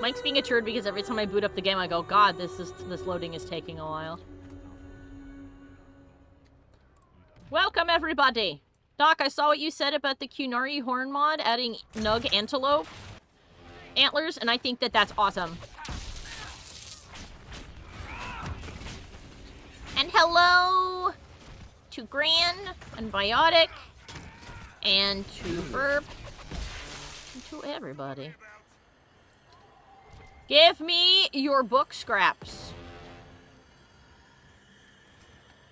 Mike's being a turd because every time I boot up the game, I go, God, this loading is taking a while. Welcome, everybody! Doc, I saw what you said about the Qunari horn mod adding Nug antelope antlers, and I think that that's awesome. And hello to Gran and Biotic and to Verb and to everybody. Give me your book scraps.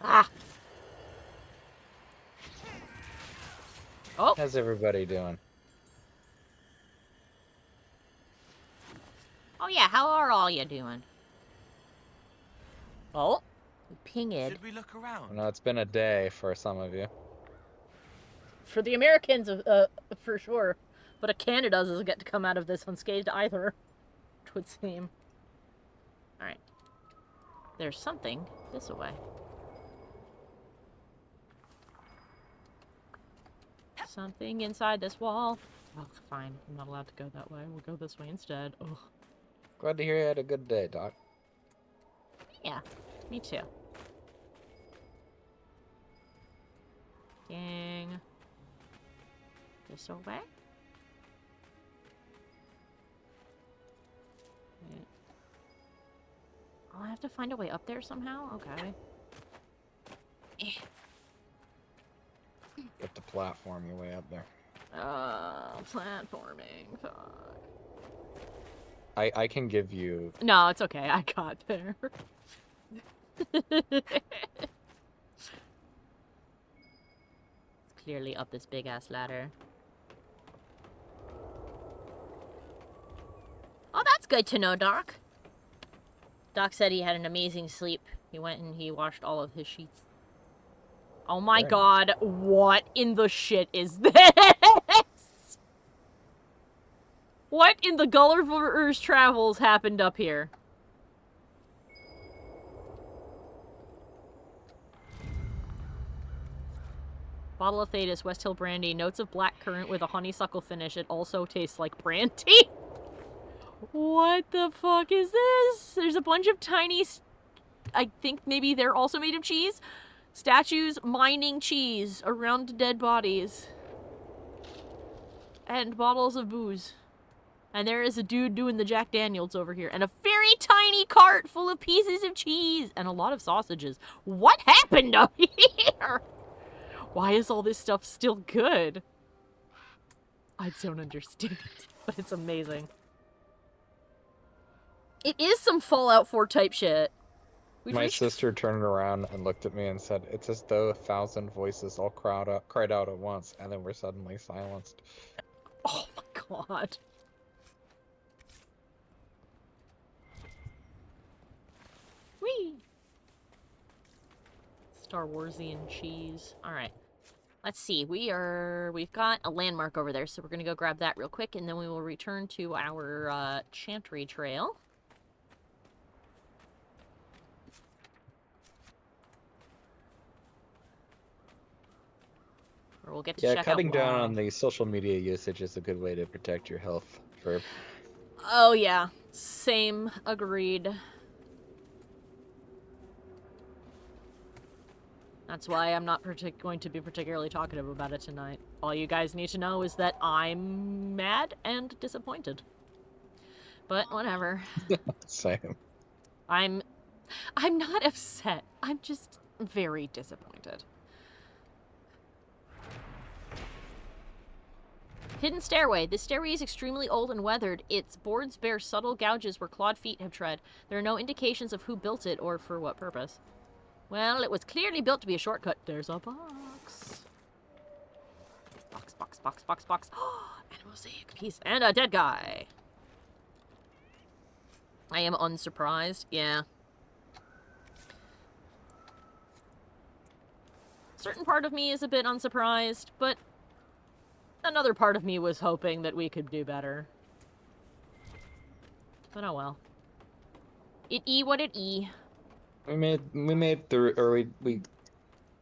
Ah. Oh. How's everybody doing? Oh yeah, how are all you doing? Oh, pinged. Should we look around? No, it's been a day for some of you. For the Americans, for sure. But a Canada doesn't get to come out of this unscathed either, it would seem. Alright. There's something this way. Something inside this wall. Oh, fine. I'm not allowed to go that way. We'll go this way instead. Ugh. Glad to hear you had a good day, Doc. Yeah, me too. Dang. This way? Wait. Oh, I have to find a way up there somehow? Okay. You have to platform your way up there. Platforming. Fuck. I can give you... No, it's okay. I got there. It's clearly up this big-ass ladder. Oh, that's good to know, Doc. Doc said he had an amazing sleep. He went and he washed all of his sheets. Oh my god, what in the shit is this? What in the Gulliver's Travels happened up here? Bottle of Thedas, West Hill brandy, notes of blackcurrant with a honeysuckle finish. It also tastes like brandy. What the fuck is this? There's a bunch of tiny... I think maybe they're also made of cheese? Statues mining cheese around dead bodies. And bottles of booze. And there is a dude doing the Jack Daniels over here. And a very tiny cart full of pieces of cheese. And a lot of sausages. What happened up here? Why is all this stuff still good? I don't understand. But it's amazing. It is some Fallout 4 type shit. My sister turned around and looked at me and said, "It's as though 1,000 voices all cried out at once, and then were suddenly silenced." Oh my god. Whee! Star Warsian cheese. Alright. Let's see. We've got a landmark over there, so we're gonna go grab that real quick, and then we will return to our Chantry Trail. Or we'll get to check out... cutting down on the social media usage is a good way to protect your health. Oh yeah. Same. Agreed. That's why I'm not going to be particularly talkative about it tonight. All you guys need to know is that I'm mad and disappointed. But whatever. Same. I'm not upset. I'm just very disappointed. Hidden stairway. This stairway is extremely old and weathered. Its boards bear subtle gouges where clawed feet have tread. There are no indications of who built it or for what purpose. Well, it was clearly built to be a shortcut. There's a box. Box. And a mosaic piece. And a dead guy. I am unsurprised. Yeah. Certain part of me is a bit unsurprised, but another part of me was hoping that we could do better. But oh well. It what it We made through, or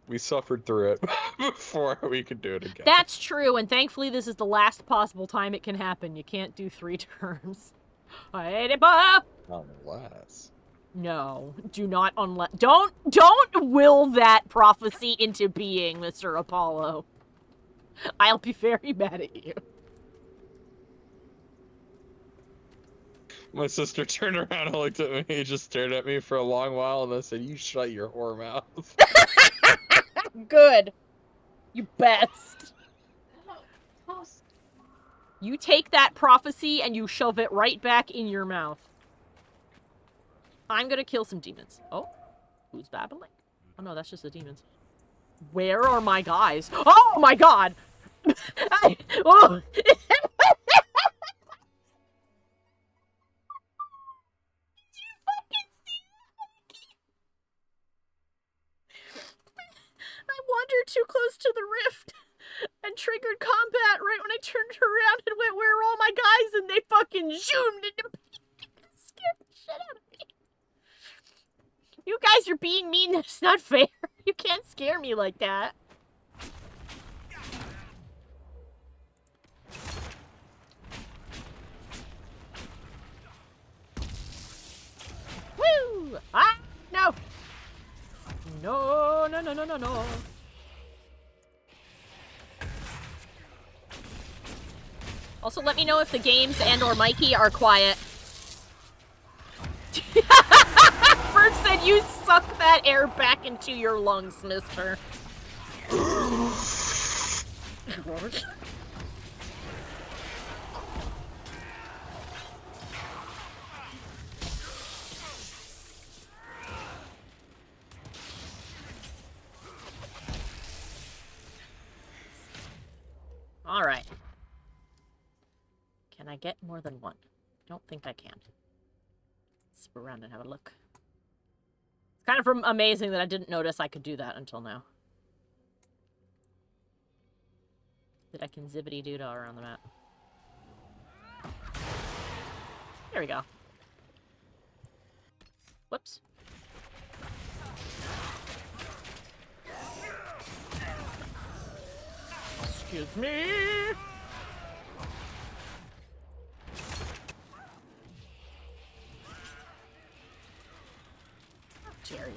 we suffered through it before we could do it again. That's true, and thankfully this is the last possible time it can happen. You can't do 3 terms. Unless. No, do not don't will that prophecy into being, Mr. Apollo. I'll be very mad at you. My sister turned around and looked at me, just stared at me for a long while, and then said, "You shut your whore mouth." Good. You best. You take that prophecy and you shove it right back in your mouth. I'm gonna kill some demons. Oh, who's babbling? Oh no, that's just the demons. Where are my guys? Oh my god! Oh. I wandered too close to the rift and triggered combat right when I turned around and went, where are all my guys? And they fucking zoomed into me. Scared the shit out of me. You guys are being mean. That's not fair. You can't scare me like that. Woo! Ah, no! No, no, no, no, no, no. Also, let me know if the games and or Mikey are quiet. First said you suck that air back into your lungs, mister. All right. Can I get more than one? Don't think I can. Let's go around and have a look. It's kind of amazing that I didn't notice I could do that until now. That I can zippity-doo around the map. There we go. Whoops. Excuse me. How dare you?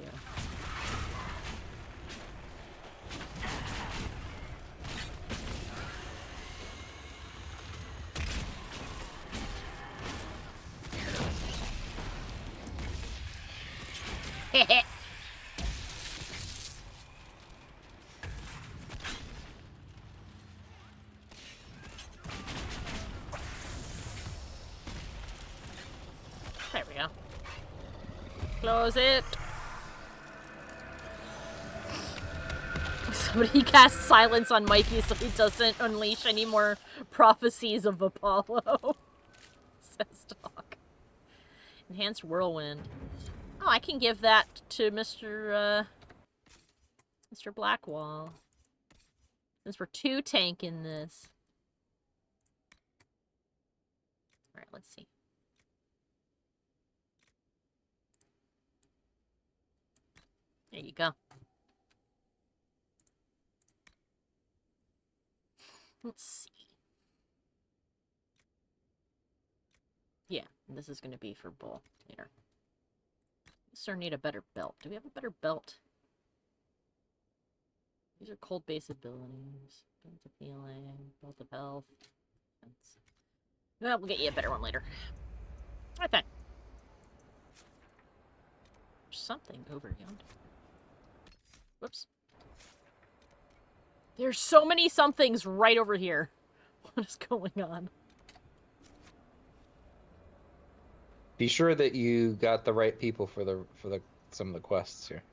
Heh. There we go. Close it. Somebody cast silence on Mikey so he doesn't unleash any more prophecies of Apollo. Says Doc. Enhanced whirlwind. Oh, I can give that to Mr. Blackwall. Since we're two tanking this. Alright, let's see. There you go. Let's see. Yeah, this is going to be for Bull later. Sir, need a better belt. Do we have a better belt? These are cold base abilities. Belt of healing, belt of health. Well, we'll get you a better one later. Right then. There's something over yonder. Whoops. There's so many somethings right over here. What is going on? Be sure that you got the right people for some of the quests here.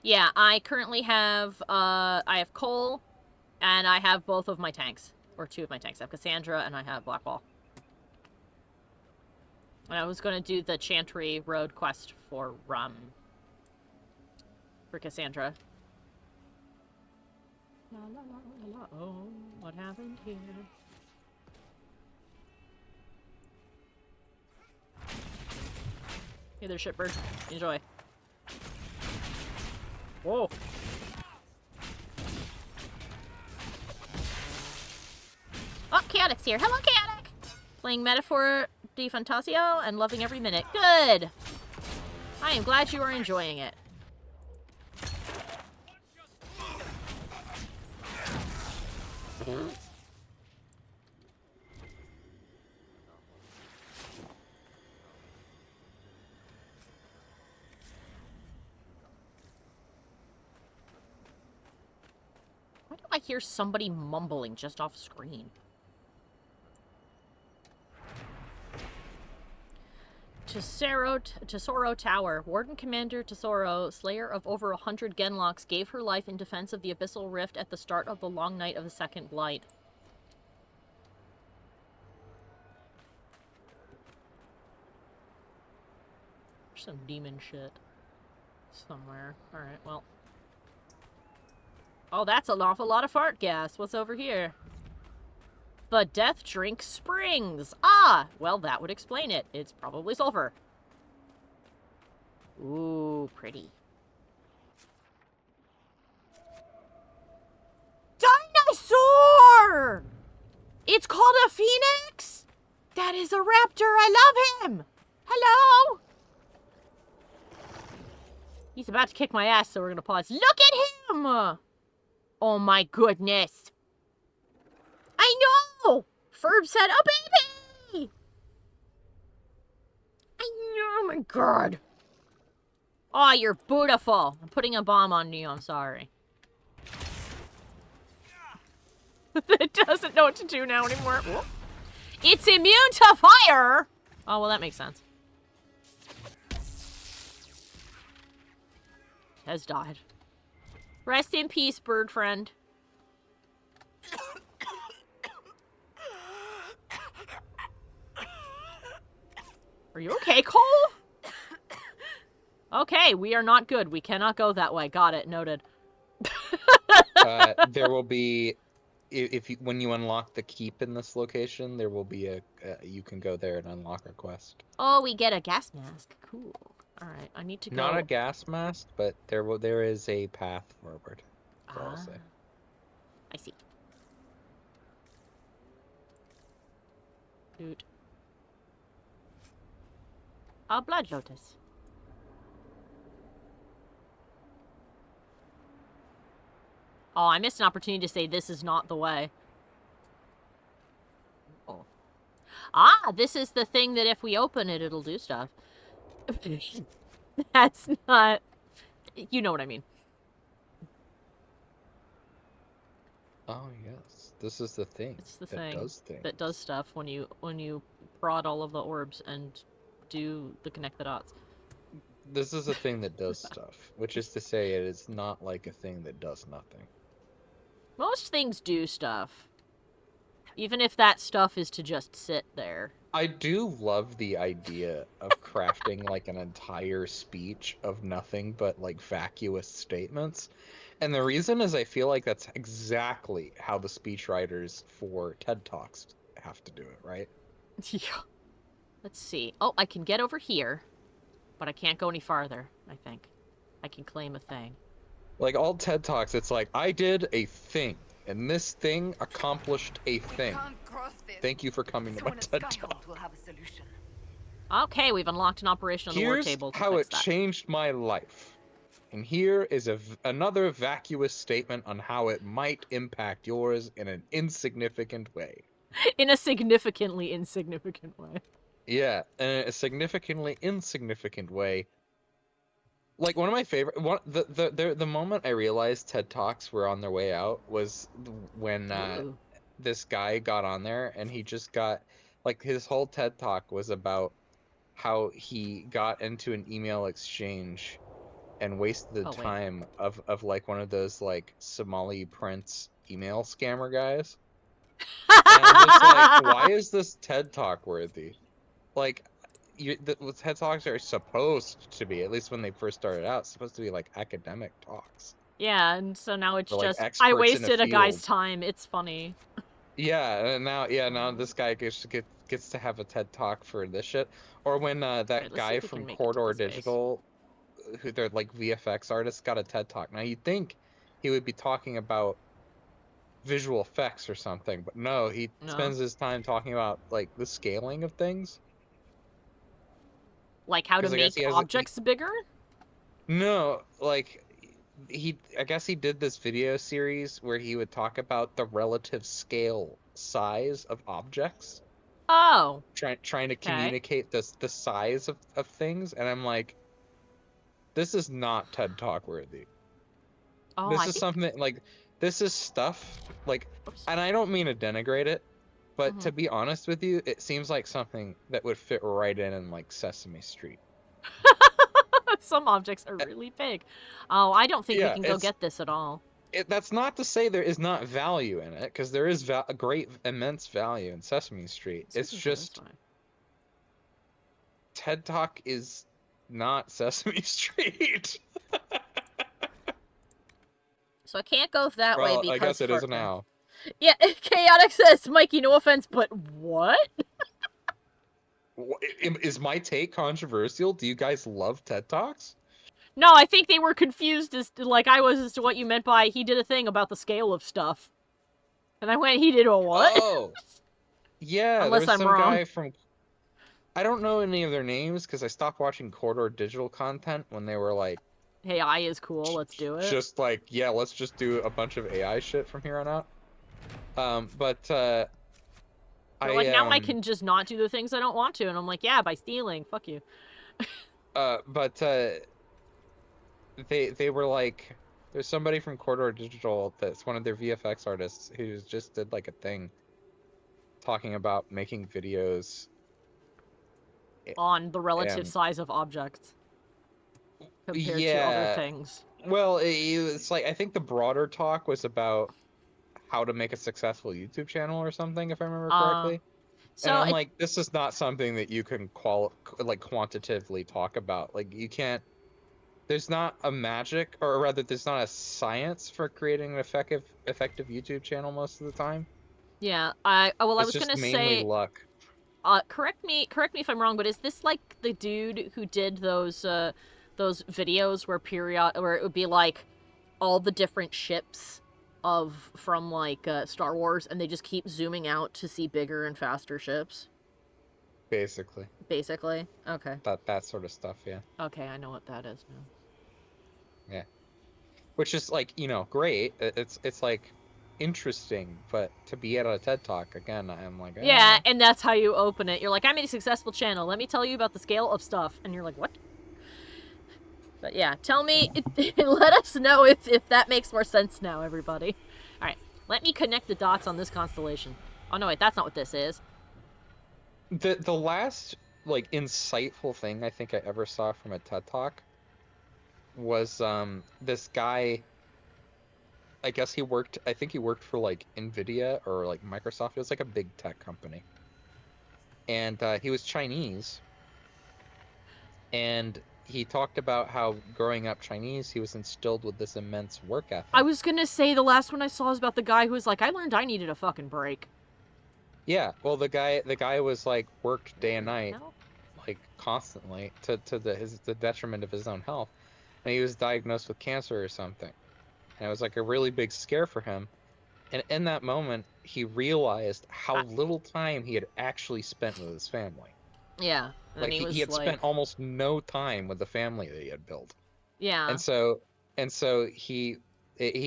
Yeah, I currently have I have Cole, and I have both of my tanks, or two of my tanks. I have Cassandra and I have Blackwall. And I was going to do the Chantry Road quest for Cassandra. La, la, la, la, la. Oh, what happened here? Hey there, shipbird. Enjoy. Whoa. Oh, Chaotic's here. Hello, Chaotic! Playing Metaphor Di Fantasio and loving every minute. Good! I am glad you are enjoying it. Why do I hear somebody mumbling just off screen? Tesoro Tower. Warden Commander Tesoro, slayer of over 100 Genlocks, gave her life in defense of the Abyssal Rift at the start of the long night of the Second Blight. There's some demon shit somewhere. Alright, well. Oh, that's an awful lot of fart gas. What's over here? The Death Drink Springs. Ah! Well, that would explain it. It's probably sulfur. Ooh, pretty. Dinosaur! It's called a phoenix? That is a raptor. I love him. Hello? He's about to kick my ass, so we're gonna pause. Look at him! Oh my goodness. I know! Ferb said, oh baby! I know, oh my god. Oh, you're beautiful. I'm putting a bomb on you, I'm sorry. It doesn't know what to do now anymore. Whoop. It's immune to fire! Oh, well that makes sense. Has died. Rest in peace, bird friend. Are you okay, Cole? Okay, we are not good. We cannot go that way. Got it. Noted. There will be, when you unlock the keep in this location, there will be you can go there and unlock a quest. Oh, we get a gas mask. Cool. All right, I need to go. Not a gas mask, but there is a path forward. I'll say. I see. Dude. A blood lotus. Oh, I missed an opportunity to say this is not the way. Oh. Ah, this is the thing that if we open it, it'll do stuff. That's not... You know what I mean. Oh, yes. This is the thing. It's the that thing does things. that does stuff when you prod all of the orbs and do the connect the dots. This is a thing that does stuff, which is to say it is not like a thing that does nothing. Most things do stuff. Even if that stuff is to just sit there. I do love the idea of crafting like an entire speech of nothing but like vacuous statements. And the reason is I feel like that's exactly how the speechwriters for TED Talks have to do it, right? Yeah. Let's see. Oh, I can get over here, but I can't go any farther, I think. I can claim a thing. Like all TED Talks, it's like, I did a thing, and this thing accomplished a thing. Thank you for coming to my TED Talk. Okay, we've unlocked an operation on the war Here's table to how fix it that. changed my life. And here is another vacuous statement on how it might impact yours in an insignificant way. In a significantly insignificant way. Yeah, in a significantly insignificant way. Like one of my favorite the moment I realized TED Talks were on their way out was when this guy got on there and he just got like his whole TED Talk was about how he got into an email exchange and wasted the time of like one of those like Somali prince email scammer guys. And I'm just like, why is this TED Talk worthy? Like, the TED Talks are supposed to be, at least when they first started out, supposed to be like academic talks. Yeah, and so now it's For, like, just, I wasted a guy's field. time. It's funny. Yeah, and now this guy gets to have a TED Talk for this shit. Or when that guy from Corridor Digital, who they're like VFX artists, got a TED Talk. Now you'd think he would be talking about visual effects or something, but no, he spends his time talking about like the scaling of things. Like how to 'Cause I guess make he has objects bigger? no, like I guess he did this video series where he would talk about the relative scale size of objects, Oh, trying to okay. communicate the size of things, and I'm like, this is not TED Talk worthy. Oh, This I is think. something like this is stuff like, Oops. and I don't mean to denigrate it, but Hmm. to be honest with you, it seems like something that would fit right in like Sesame Street. Some objects are really big. Oh, I don't think we Yeah, can go get this at all. that's not to say there is not value in it, because there is a great immense value in Sesame Street. Let's see if It's we can go this just way. TED Talk is not Sesame Street. So I can't go that way Well, I because guess it is further. now. Yeah, Chaotic says, Mikey, no offense, but what? Is my take controversial? Do you guys love TED Talks? No, I think they were confused as to, like I was as to what you meant by he did a thing about the scale of stuff. And I went, he did a what? Oh, yeah, there Unless was I'm some wrong. guy from, I don't know any of their names because I stopped watching Corridor Digital content when they were like, Hey, I is cool, let's do it. just like, yeah, let's just do a bunch of AI shit from here on out. But They're like, now I can just not do the things I don't want to. And I'm like, yeah, by stealing. Fuck you. but they were like, there's somebody from Corridor Digital that's one of their VFX artists who just did like a thing talking about making videos On the relative and size of objects compared to other yeah, things. well, it's like I think the broader talk was about how to make a successful YouTube channel or something, if I remember correctly. And So I'm it, like, this is not something that you can like quantitatively talk about. Like you can't. There's not a magic, or rather, there's not a science for creating an effective YouTube channel most of the time. yeah, I It's was just gonna mainly say, luck. correct me if I'm wrong, but is this like the dude who did those videos where it would be like all the different ships of from like Star Wars, and they just keep zooming out to see bigger and faster ships? Basically, Basically, okay, that sort of stuff. Yeah, okay, I know what that is now. yeah. Which is like, great. It's like interesting, but to be at a TED Talk again, I'm like, Yeah, and that's how you open it. You're like, I made a successful channel. Let me tell you about the scale of stuff. And you're like, what? But yeah, tell me, let us know if that makes more sense now, everybody. All right, let me connect the dots on this constellation. Oh no, wait, that's not what this is. the last like insightful thing I think I ever saw from a TED Talk was this guy. I think he worked for like Nvidia or like Microsoft. It was like a big tech company, and he was Chinese, and he talked about how growing up Chinese, he was instilled with this immense work I ethic. was gonna say the last one I saw is about the guy who was like, I learned I needed a fucking break. Yeah, well, the guy was like worked day and What the night, hell? like constantly to the detriment of his own health, and he was diagnosed with cancer or something, and it was like a really big scare for him. And in that moment, he realized how little time he had actually spent with his family. Yeah, and Like he he was had like, spent almost no time with the family that he had built. yeah. And so he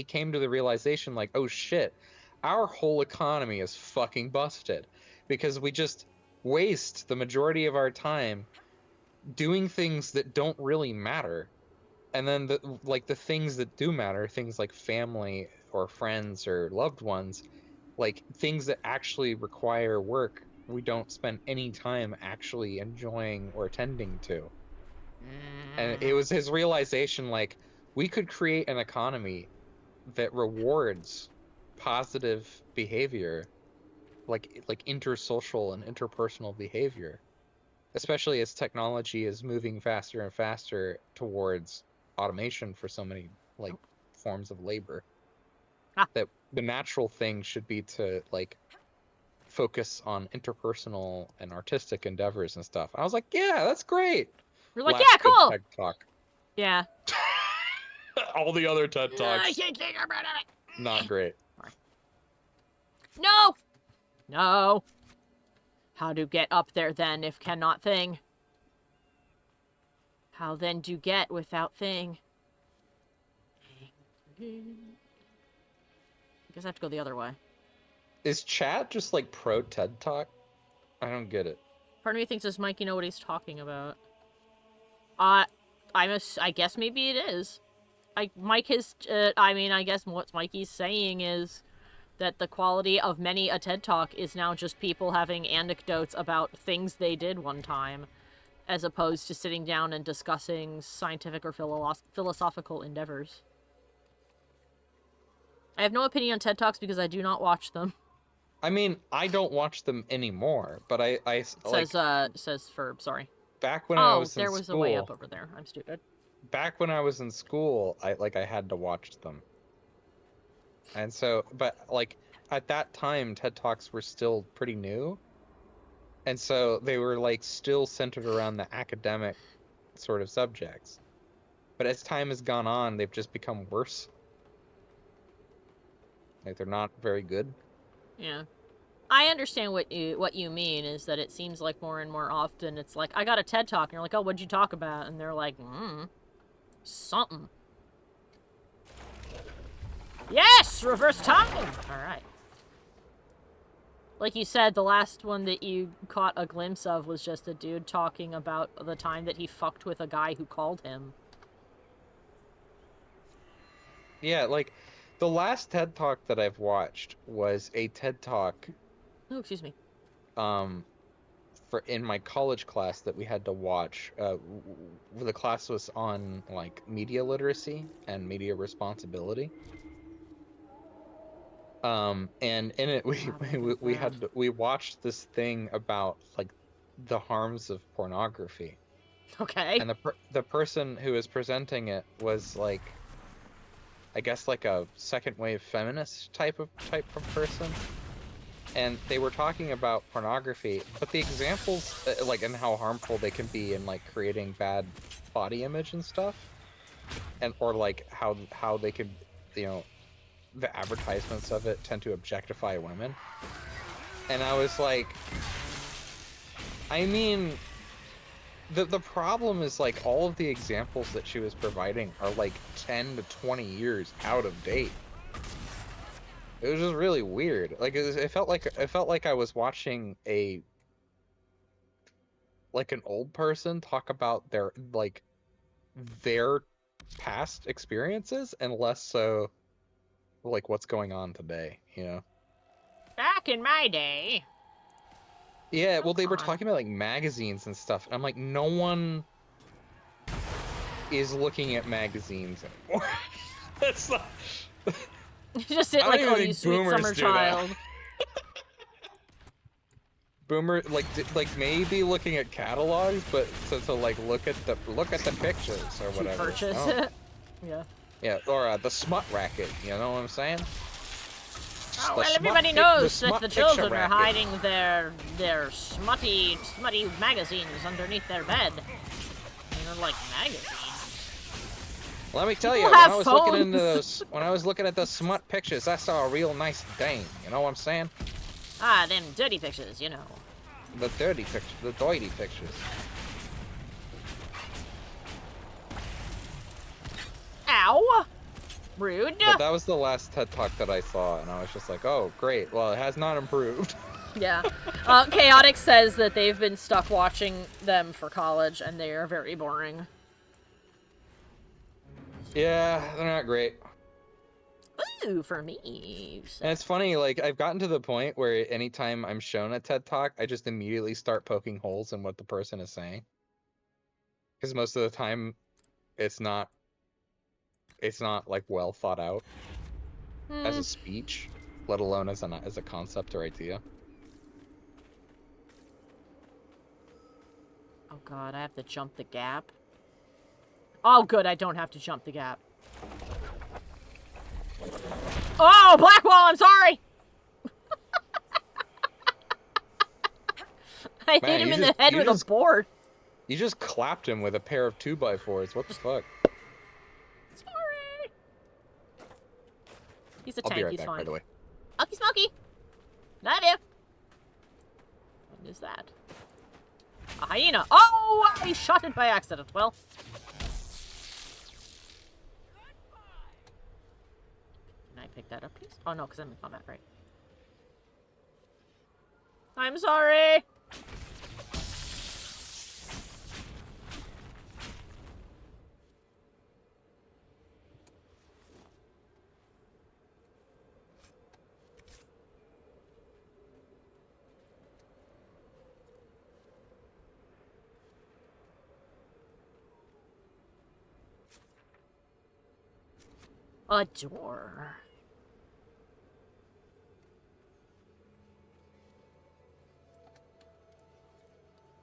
came to the realization like, oh shit, our whole economy is fucking busted because we just waste the majority of our time doing things that don't really matter. And then the things that do matter, things like family or friends or loved ones, like things that actually require work, we don't spend any time actually enjoying or attending to. And it was his realization like we could create an economy that rewards positive behavior, like intersocial and interpersonal behavior, especially as technology is moving faster and faster towards automation for so many like Oh. forms of labor, Ah. that the natural thing should be to like focus on interpersonal and artistic endeavors and stuff. I was like, yeah, that's great. You're like, yeah, Last good cool. TED Talk. Yeah. All the other TED I Talks, can't think about not it. great. No. No. How to get up there then if cannot thing? How then do get without thing? I guess I have to go the other way. Is chat just like pro TED Talk? I don't get it. Part of me thinks, does Mikey know what he's talking about? I guess maybe it is. Mike has, I guess what Mikey's saying is that the quality of many a TED Talk is now just people having anecdotes about things they did one time, as opposed to sitting down and discussing scientific or philosophical endeavors. I have no opinion on TED Talks because I do not watch them. I mean, I don't watch them anymore, but I like... Says Ferb, sorry. Back when I was in school... there was a way up over there. I'm stupid. Back when I was in school, I had to watch them. And so, but, like, at that time, TED Talks were still pretty new. And so they were, like, still centered around the academic sort of subjects. But as time has gone on, they've just become worse. Like, they're not very good. Yeah. I understand what you mean, is that it seems like more and more often it's like, I got a TED Talk, and you're like, oh, what'd you talk about? And they're like, something. Yes! Reverse time! Alright. Like you said, the last one that you caught a glimpse of was just a dude talking about the time that he fucked with a guy who called him. Yeah, like, the last TED Talk that I've watched was a TED Talk... Oh, excuse me. In my college class that we had to watch. The class was on, like, media literacy and media responsibility. And in it we watched this thing about, like, the harms of pornography. Okay. And the person who was presenting it was, like, I guess, like, a second wave feminist type of person. And they were talking about pornography, but the examples, like, and how harmful they can be in, like, creating bad body image and stuff, and or like how they could, you know, the advertisements of it tend to objectify women. And I was like, I mean, the problem is, like, all of the examples that she was providing are like 10 to 20 years out of date. It was just really weird. Like, it felt like I was watching an old person talk about their past experiences, and less so like what's going on today, you know? Back in my day. Yeah, well, they were talking about, like, magazines and stuff, and I'm like, no one is looking at magazines anymore. That's not... Just sit like, oh, you sweet summer child. Boomer, like maybe looking at catalogs, but to like look at the pictures or whatever. To purchase it. Yeah. Yeah, or the smut racket. You know what I'm saying? Oh, well, everybody knows that the children are hiding their smutty magazines underneath their bed. And they're like, magazines? Let me tell you, when I was looking at those smut pictures, I saw a real nice dame. You know what I'm saying? Ah, them dirty pictures, you know. The dirty pictures, the doity pictures. Ow! Rude. But that was the last TED Talk that I saw, and I was just like, oh, great. Well, it has not improved. Yeah. Chaotic says that they've been stuck watching them for college, and they are very boring. Yeah, they're not great. Ooh, for me. And it's funny, like, I've gotten to the point where anytime I'm shown a TED Talk, I just immediately start poking holes in what the person is saying. Because most of the time, it's not like well thought out as a speech, let alone as a concept or idea. Oh god, I have to jump the gap. Oh good, I don't have to jump the gap. Oh, Blackwall, I'm sorry! I hit him in the head with a board. You just clapped him with a pair of 2x4s. What the fuck? Sorry. He's a I'll tank, be right he's back, fine. by the way. Okie smoky! Love you! What is that? A hyena! Oh! I shot it by accident. Well, pick that up, please? Oh, no, because I'm in combat, right? I'm sorry! A door.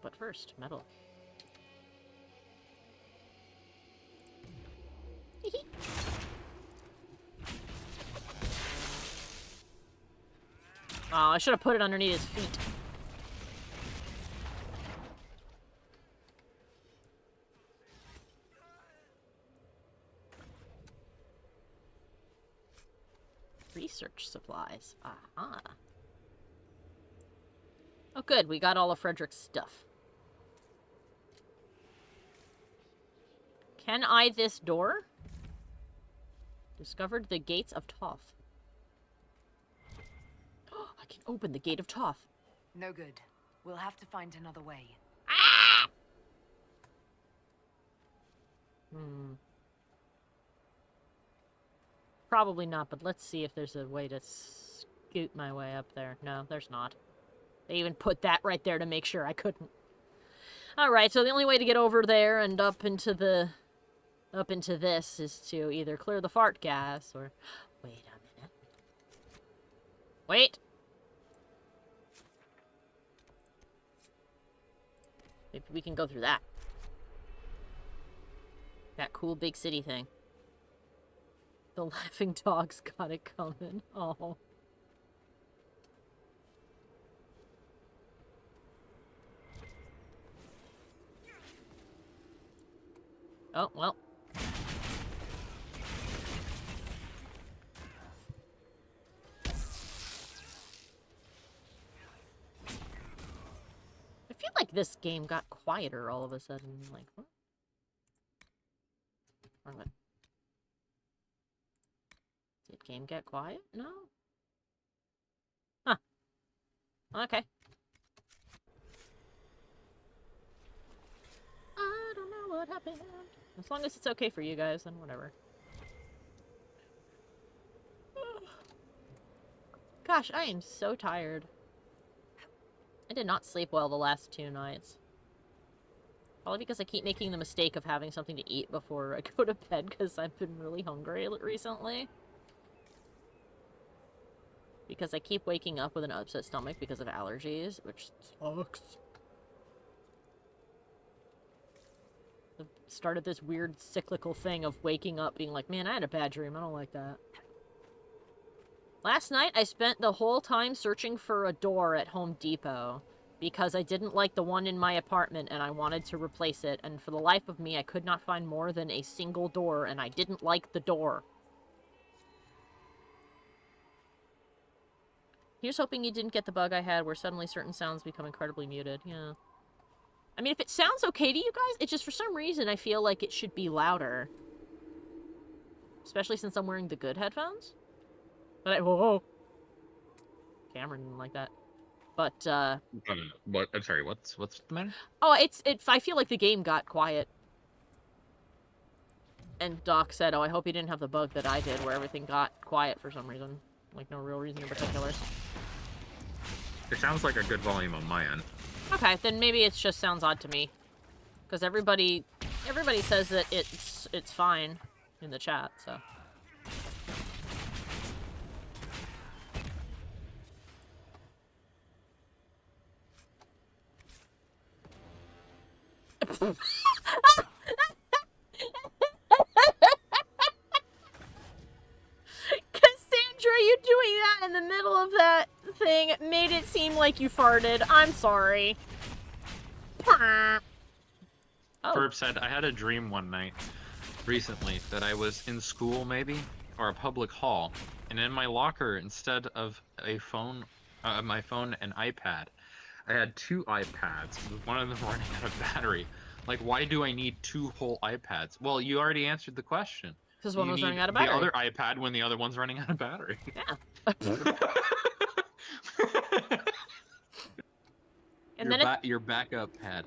But first, metal. Oh, I should have put it underneath his feet. Research supplies. Aha. Oh, good. We got all of Frederick's stuff. Can I this door? Discovered the gates of Toth. I can open the gate of Toth. No good. We'll have to find another way. Ah! Probably not, but let's see if there's a way to scoot my way up there. No, there's not. They even put that right there to make sure I couldn't. Alright, so the only way to get over there and up into this is to either clear the fart gas or... Wait a minute. Wait! Maybe we can go through that. That cool big city thing. The laughing dog's got it coming. Oh. Oh, well. I feel like this game got quieter all of a sudden. Like, what? Wrong one. Did game get quiet? No? Huh. Okay. I don't know what happened. As long as it's okay for you guys, then whatever. Gosh, I am so tired. I did not sleep well the last 2 nights. Probably because I keep making the mistake of having something to eat before I go to bed because I've been really hungry recently. Because I keep waking up with an upset stomach because of allergies, which sucks. I've started this weird cyclical thing of waking up being like, man, I had a bad dream. I don't like that. Last night, I spent the whole time searching for a door at Home Depot because I didn't like the one in my apartment and I wanted to replace it. And for the life of me, I could not find more than a single door and I didn't like the door. Here's hoping you didn't get the bug I had where suddenly certain sounds become incredibly muted. Yeah. I mean, if it sounds okay to you guys, it's just for some reason I feel like it should be louder. Especially since I'm wearing the good headphones. But whoa. Cameron didn't like that. But, What? I'm sorry, what's the matter? Oh, I feel like the game got quiet. And Doc said, oh, I hope you didn't have the bug that I did where everything got quiet for some reason. Like, no real reason in particular. It sounds like a good volume on my end. Okay, then maybe it just sounds odd to me. Because everybody says that it's fine in the chat, so... Cassandra, you doing that in the middle of that thing made it seem like you farted. I'm sorry. Oh. Ferb said, I had a dream one night recently that I was in school maybe, or a public hall, and in my locker, instead of a phone, my phone and iPad, I had 2 iPads, with one of them running out of battery. Like, why do I need 2 whole iPads? Well, you already answered the question. Because one You was running need out of the battery. other iPad when the other one's running out of battery. Yeah. And then your backup pad.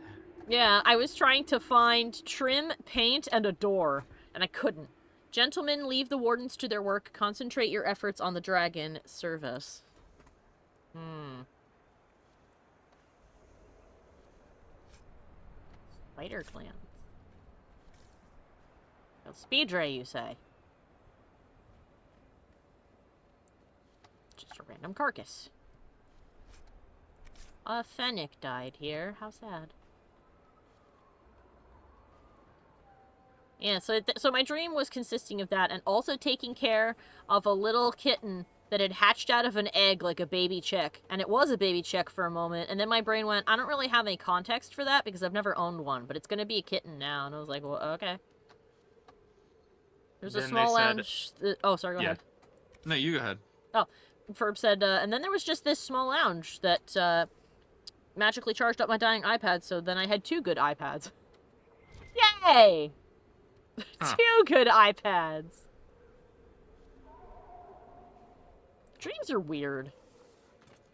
yeah, I was trying to find trim, paint, and a door, and I couldn't. Gentlemen, leave the wardens to their work. Concentrate your efforts on the dragon service. Spider clans. Oh, speed ray, you say? Just a random carcass. A fennec died here. How sad. Yeah, so my dream was consisting of that, and also taking care of a little kitten that had hatched out of an egg like a baby chick. And it was a baby chick for a moment, and then my brain went, I don't really have any context for that because I've never owned one, but it's gonna be a kitten now. And I was like, well, okay. There's a Then small they said- lounge. Oh, sorry, go ahead. No, you go ahead. Oh, Ferb said, and then there was just this small lounge that magically charged up my dying iPad, so then I had 2 good iPads. Yay! Huh. 2 good iPads. Dreams are weird.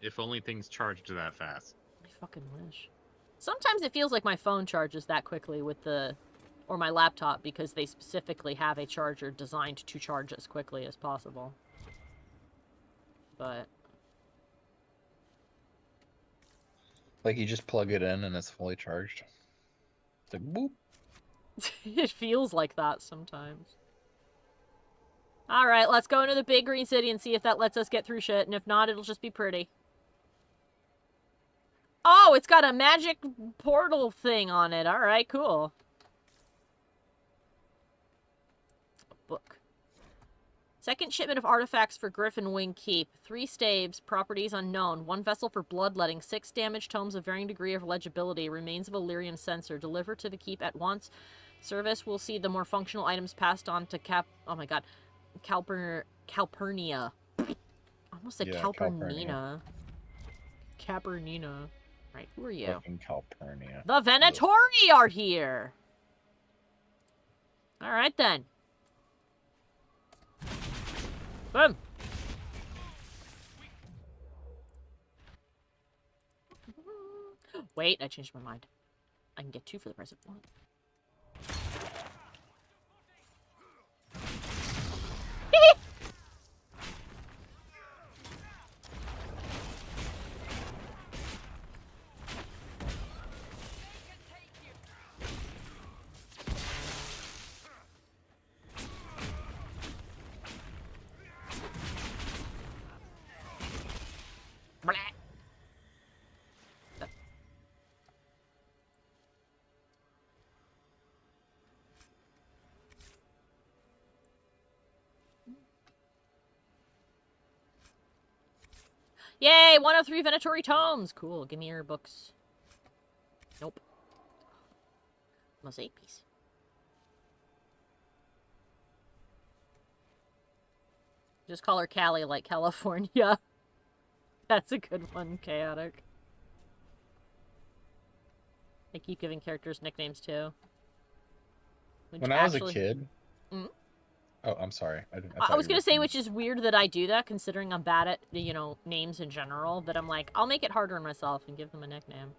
If only things charged that fast. I fucking wish. Sometimes it feels like my phone charges that quickly with or my laptop, because they specifically have a charger designed to charge as quickly as possible. But Like you just plug it in and it's fully charged. It's like boop. it feels like that sometimes. Alright, let's go into the big green city and see if that lets us get through shit, and if not, it'll just be pretty. Oh, it's got a magic portal thing on it. Alright, cool. Book. Second shipment of artifacts for Griffin Wing Keep. 3 staves, properties unknown. 1 vessel for bloodletting. 6 damaged tomes of varying degree of legibility. Remains of Illyrian censor. Deliver to the keep at once. Service will see the more functional items passed on to Calpurnia. I almost said Yeah, Calpurnina. Capernina. Right, who are you? Fucking Calpurnia. The Venatori are here! Alright then. Boom! Wait, I changed my mind. I can get 2 for the price of 1. Yay! 103 Venatori tomes! Cool, give me your books. Nope. Mosaic piece. Just call her Callie like California. That's a good one, Chaotic. I keep giving characters nicknames too. When I was a kid. Mm? Oh, I'm sorry. I was gonna say, which is weird that I do that, considering I'm bad at, names in general, but I'm like, I'll make it harder on myself and give them a nickname.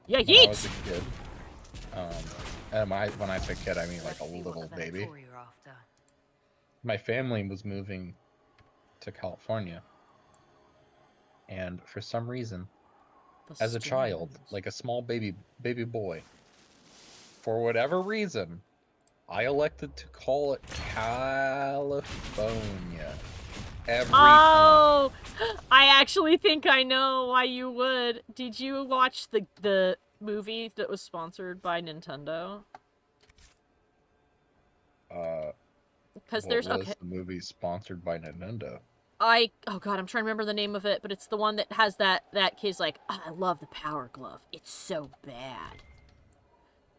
Yeah, When I was a kid, and when I say kid, I mean like a little baby. My family was moving to California, and for some reason, as a child, like a small baby boy, for whatever reason, I elected to call it California every time. I actually think I know why you would. Did you watch the movie that was sponsored by Nintendo? Because there's the movie sponsored by Nintendo? oh god, I'm trying to remember the name of it, but it's the one that has that kid's like, oh, I love the Power Glove. It's so bad.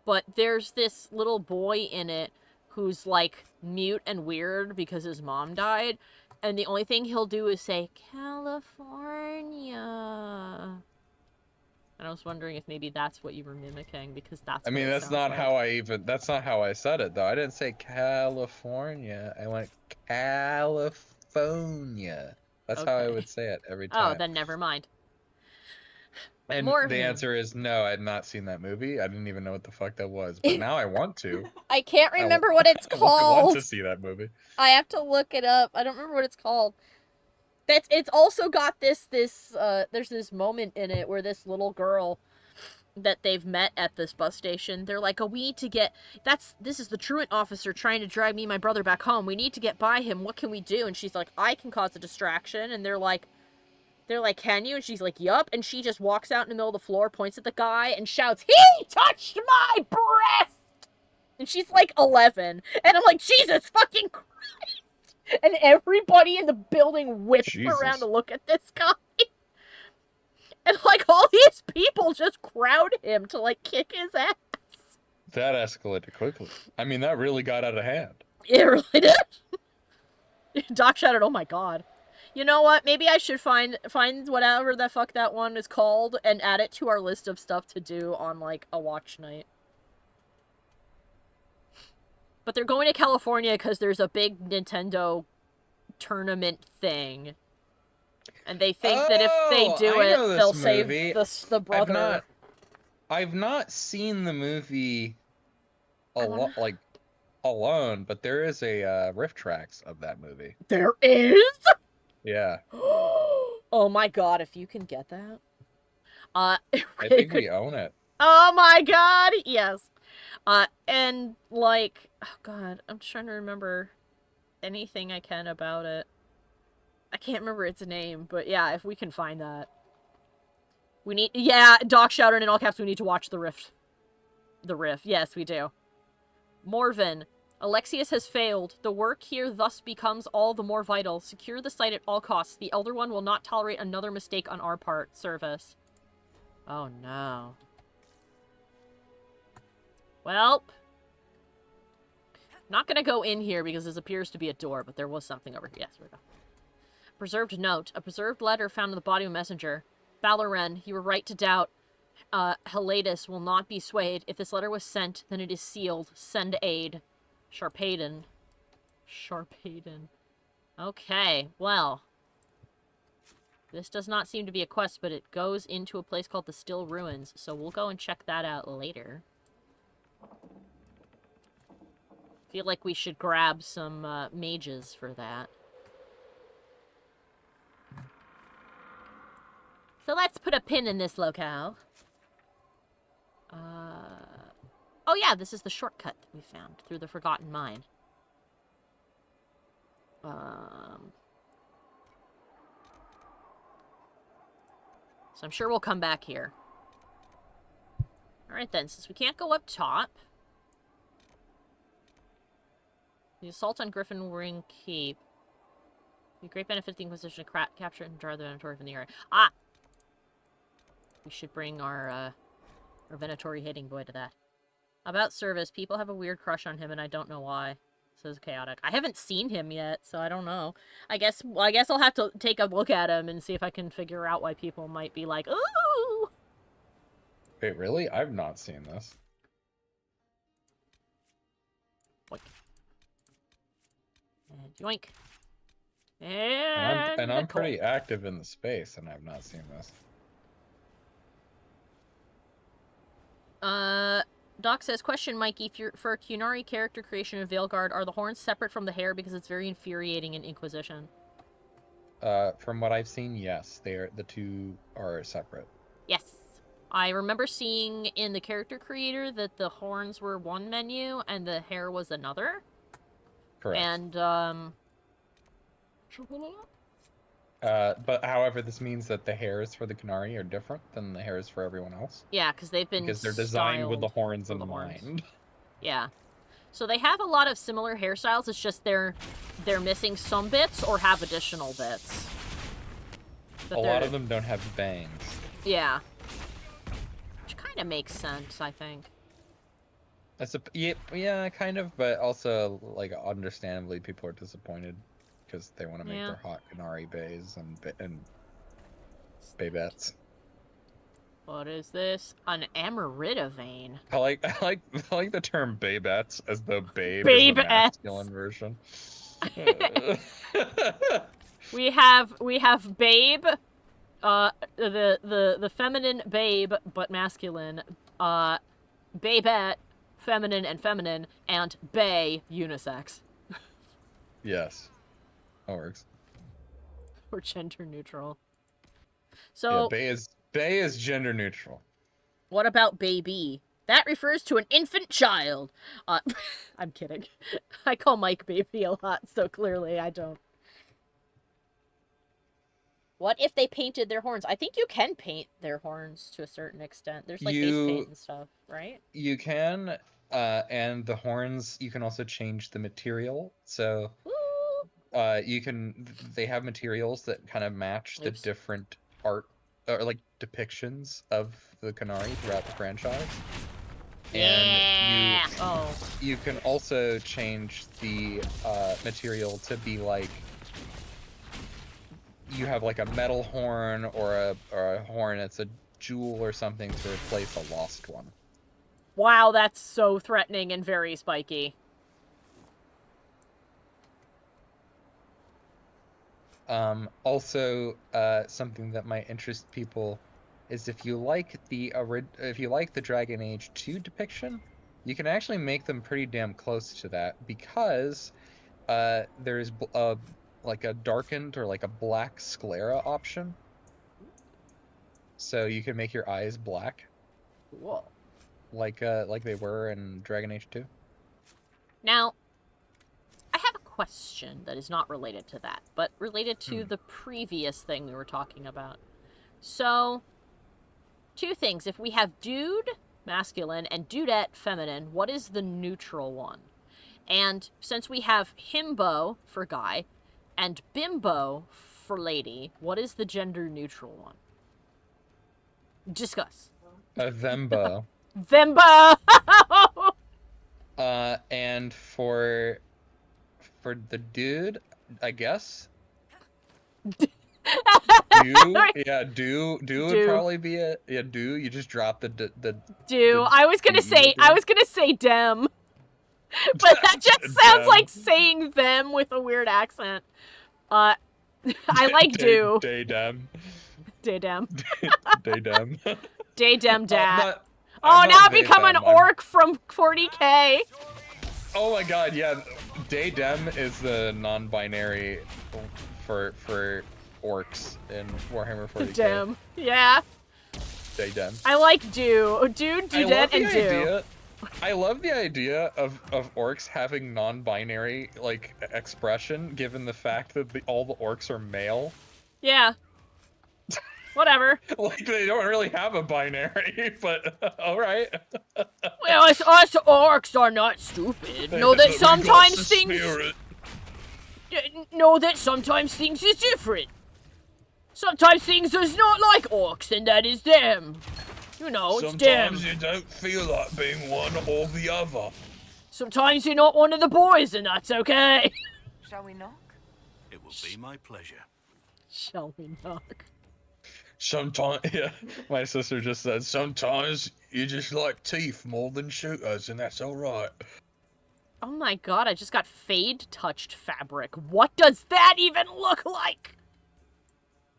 But there's this little boy in it who's like mute and weird because his mom died, and the only thing he'll do is say California. And I was wondering if maybe that's what you were mimicking, because that's I what mean, it that's sounds not like. how that's not how I said it, though. I didn't say California. I went California. That's how I Okay. would say it every Oh, time. then never mind. And the Morven. answer is no, I had not seen that movie. I didn't even know what the fuck that was. But now I want to. I can't I, w- remember what it's I want called. to see that movie. I have to look it up. I don't remember what it's called. It's also got this there's this moment in it where this little girl that they've met at this bus station, they're like, "Oh, we need to get this is the truant officer trying to drag me and my brother back home. We need to get by him. What can we do?" And she's like, "I can cause a distraction." And they're like, "Can you?" And she's like, "Yup." And she just walks out in the middle of the floor, points at the guy, and shouts, "He touched my breast!" And she's like 11. And I'm like, Jesus fucking Christ. And everybody in the building whips around to Jesus. look at this guy. And like all these people just crowd him to like kick his ass. That escalated quickly. I mean, that really got out of hand. It really did. Doc shouted, "Oh my god." You know what? Maybe I should find whatever the fuck that one is called and add it to our list of stuff to do on like a watch night. But they're going to California because there's a big Nintendo tournament thing. And they think that if they do I it, know this they'll movie. save the brother. I've not seen the movie I wanna... alone, but there is a riff tracks of that movie. There is? Yeah. Oh my god, if you can get that. I think we own it. Oh my god, yes. And like, oh god, I'm trying to remember anything I can about it. I can't remember its name, but yeah, if we can find that. We need, yeah, Doc shouted in all caps, we need to watch the riff. The riff, yes, we do. Morven. Alexius has failed. The work here thus becomes all the more vital. Secure the site at all costs. The Elder One will not tolerate another mistake on our part. Service. Oh no. Well, not gonna go in here because this appears to be a door, but there was something over here. Yes, here we go. Preserved note. A preserved letter found in the body of a messenger. Balaran, you were right to doubt. Helatus will not be swayed. If this letter was sent, then it is sealed. Send aid. Sharpaden. Okay, well. This does not seem to be a quest, but it goes into a place called the Still Ruins, so we'll go and check that out later. Feel like we should grab some mages for that. So let's put a pin in this locale. Oh yeah, this is the shortcut that we found through the Forgotten Mine. So I'm sure we'll come back here. Alright then, since we can't go up top. The assault on Griffin Ring Keep. The great benefit of the Inquisition to capture and draw the Venatori from the area. Ah! We should bring our Venatori hitting boy to that. About Service, people have a weird crush on him and I don't know why. Says Chaotic. I haven't seen him yet, so I don't know. I guess I'll have to take a look at him and see if I can figure out why people might be like, ooh! Wait, really? I've not seen this. Yoink. And yoink. And I'm pretty active in the space, and I've not seen this. Doc says, question, Mikey, for a Qunari character creation of Veilguard, are the horns separate from the hair because it's very infuriating in Inquisition? From what I've seen, yes, the two are separate. Yes. I remember seeing in the character creator that the horns were one menu and the hair was another. Correct. And, but however, this means that the hairs for the Qunari are different than the hairs for everyone else. Yeah, because they've been because they're designed with the horns in mind. Yeah. So they have a lot of similar hairstyles, it's just they're missing some bits or have additional bits. But a lot of them don't have bangs. Yeah. Which kind of makes sense, I think. Yeah, kind of, but also, like, understandably, people are disappointed because they want to make their hot Qunari bays and babettes. What is this? An Amarita vein. I like the term babettes as though babe is the Babettes. masculine version. We have babe, the feminine babe but masculine, babette, feminine, and bae unisex. Yes, that works. Or gender neutral. Yeah, So bae is gender neutral. what about baby? That refers to an infant child. I'm kidding. I call Mike baby a lot, so clearly I don't. What if they painted their horns? I think you can paint their horns to a certain extent. There's like face paint and stuff, right? You can, and the horns, you can also change the material. So, you can, they have materials that kind of match the different art, or like depictions of the Qunari throughout the franchise. Yeah. And you can also change the material to be like, you have like a metal horn or a horn that's a jewel or something to replace a lost one. Wow, that's so threatening and very spiky. Also, something that might interest people is if you like the Dragon Age 2 depiction, you can actually make them pretty damn close to that because there's like a darkened or like a black sclera option. So you can make your eyes black. Whoa. Like they were in Dragon Age 2. Now, I have a question that is not related to that, but related to the previous thing we were talking about. So, two things. If we have dude, masculine, and dudette, feminine, what is the neutral one? And since we have himbo for guy, and bimbo for lady, what is the gender neutral one? Discuss. Thembo. Thembo! And for the dude, I guess. Do would probably be it. Yeah, you just drop the I was gonna say dem. But that just sounds like saying them with a weird accent. I like do. Daydem. Daydem. Daydem. Daydem dat. I'm now not become an orc from 40k. Oh my god, yeah. Daydem is the non-binary for orcs in Warhammer 40k. Dem. Yeah. Daydem. I like do. Dude, dudette, and do. I love the idea of orcs having non-binary like expression, given the fact that all the orcs are male. Yeah. Whatever. Like they don't really have a binary, but all right. Well, us orcs are not stupid. Know that sometimes things is different. Sometimes things is not like orcs, and that is them. You know, it's them. Sometimes you don't feel like being one or the other. Sometimes you're not one of the boys, and that's okay. Shall we knock? It will be my pleasure. Shall we knock? Sometimes, yeah, my sister just said, sometimes you just like teeth more than shooters, and that's alright. Oh my god, I just got fade-touched fabric. What does that even look like?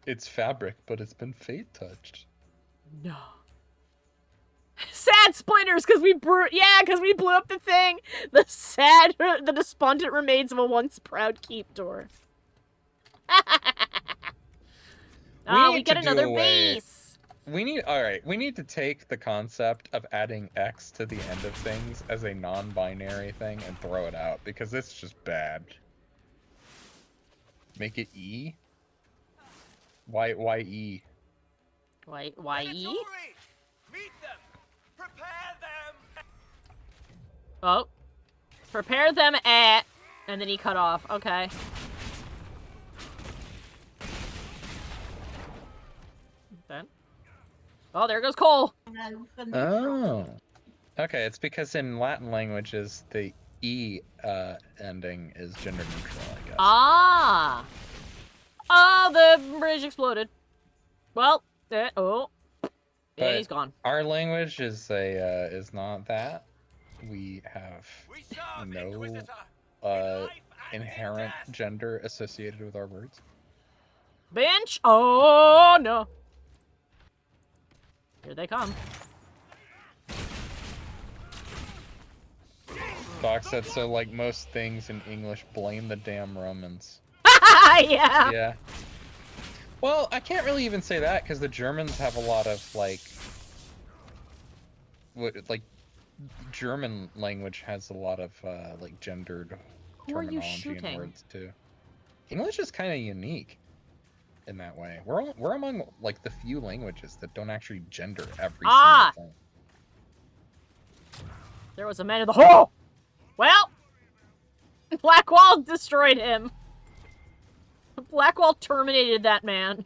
It's fabric, but it's been fade-touched. No. Sad splinters, because we blew up the thing. The despondent remains of a once proud keep door. We get another base. We need to take the concept of adding X to the end of things as a non-binary thing and throw it out, because it's just bad. Make it E? Why E? Why E? Meet them! Prepare them! Oh. Prepare them at... And then he cut off. Okay. Then. Oh, there goes Cole. Oh. Okay, it's because in Latin languages, the E ending is gender neutral, I guess. Ah. Oh, the bridge exploded. Well, Yeah, But he's gone. our language is not that. We have We serve, no Inquisitor, in life and in inherent death. gender associated with our words. Bench! Oh, no. Here they come. Doc said, so like most things in English, blame the damn Romans. Yeah. Yeah. Well, I can't really even say that because the Germans have a lot of like German language has a lot of like gendered Who are you terminology and shooting? words too. English is kind of unique in that way. We're among like the few languages that don't actually gender every Ah! single thing. There was a man in the hole! Well! Blackwall destroyed him. Blackwall terminated that man.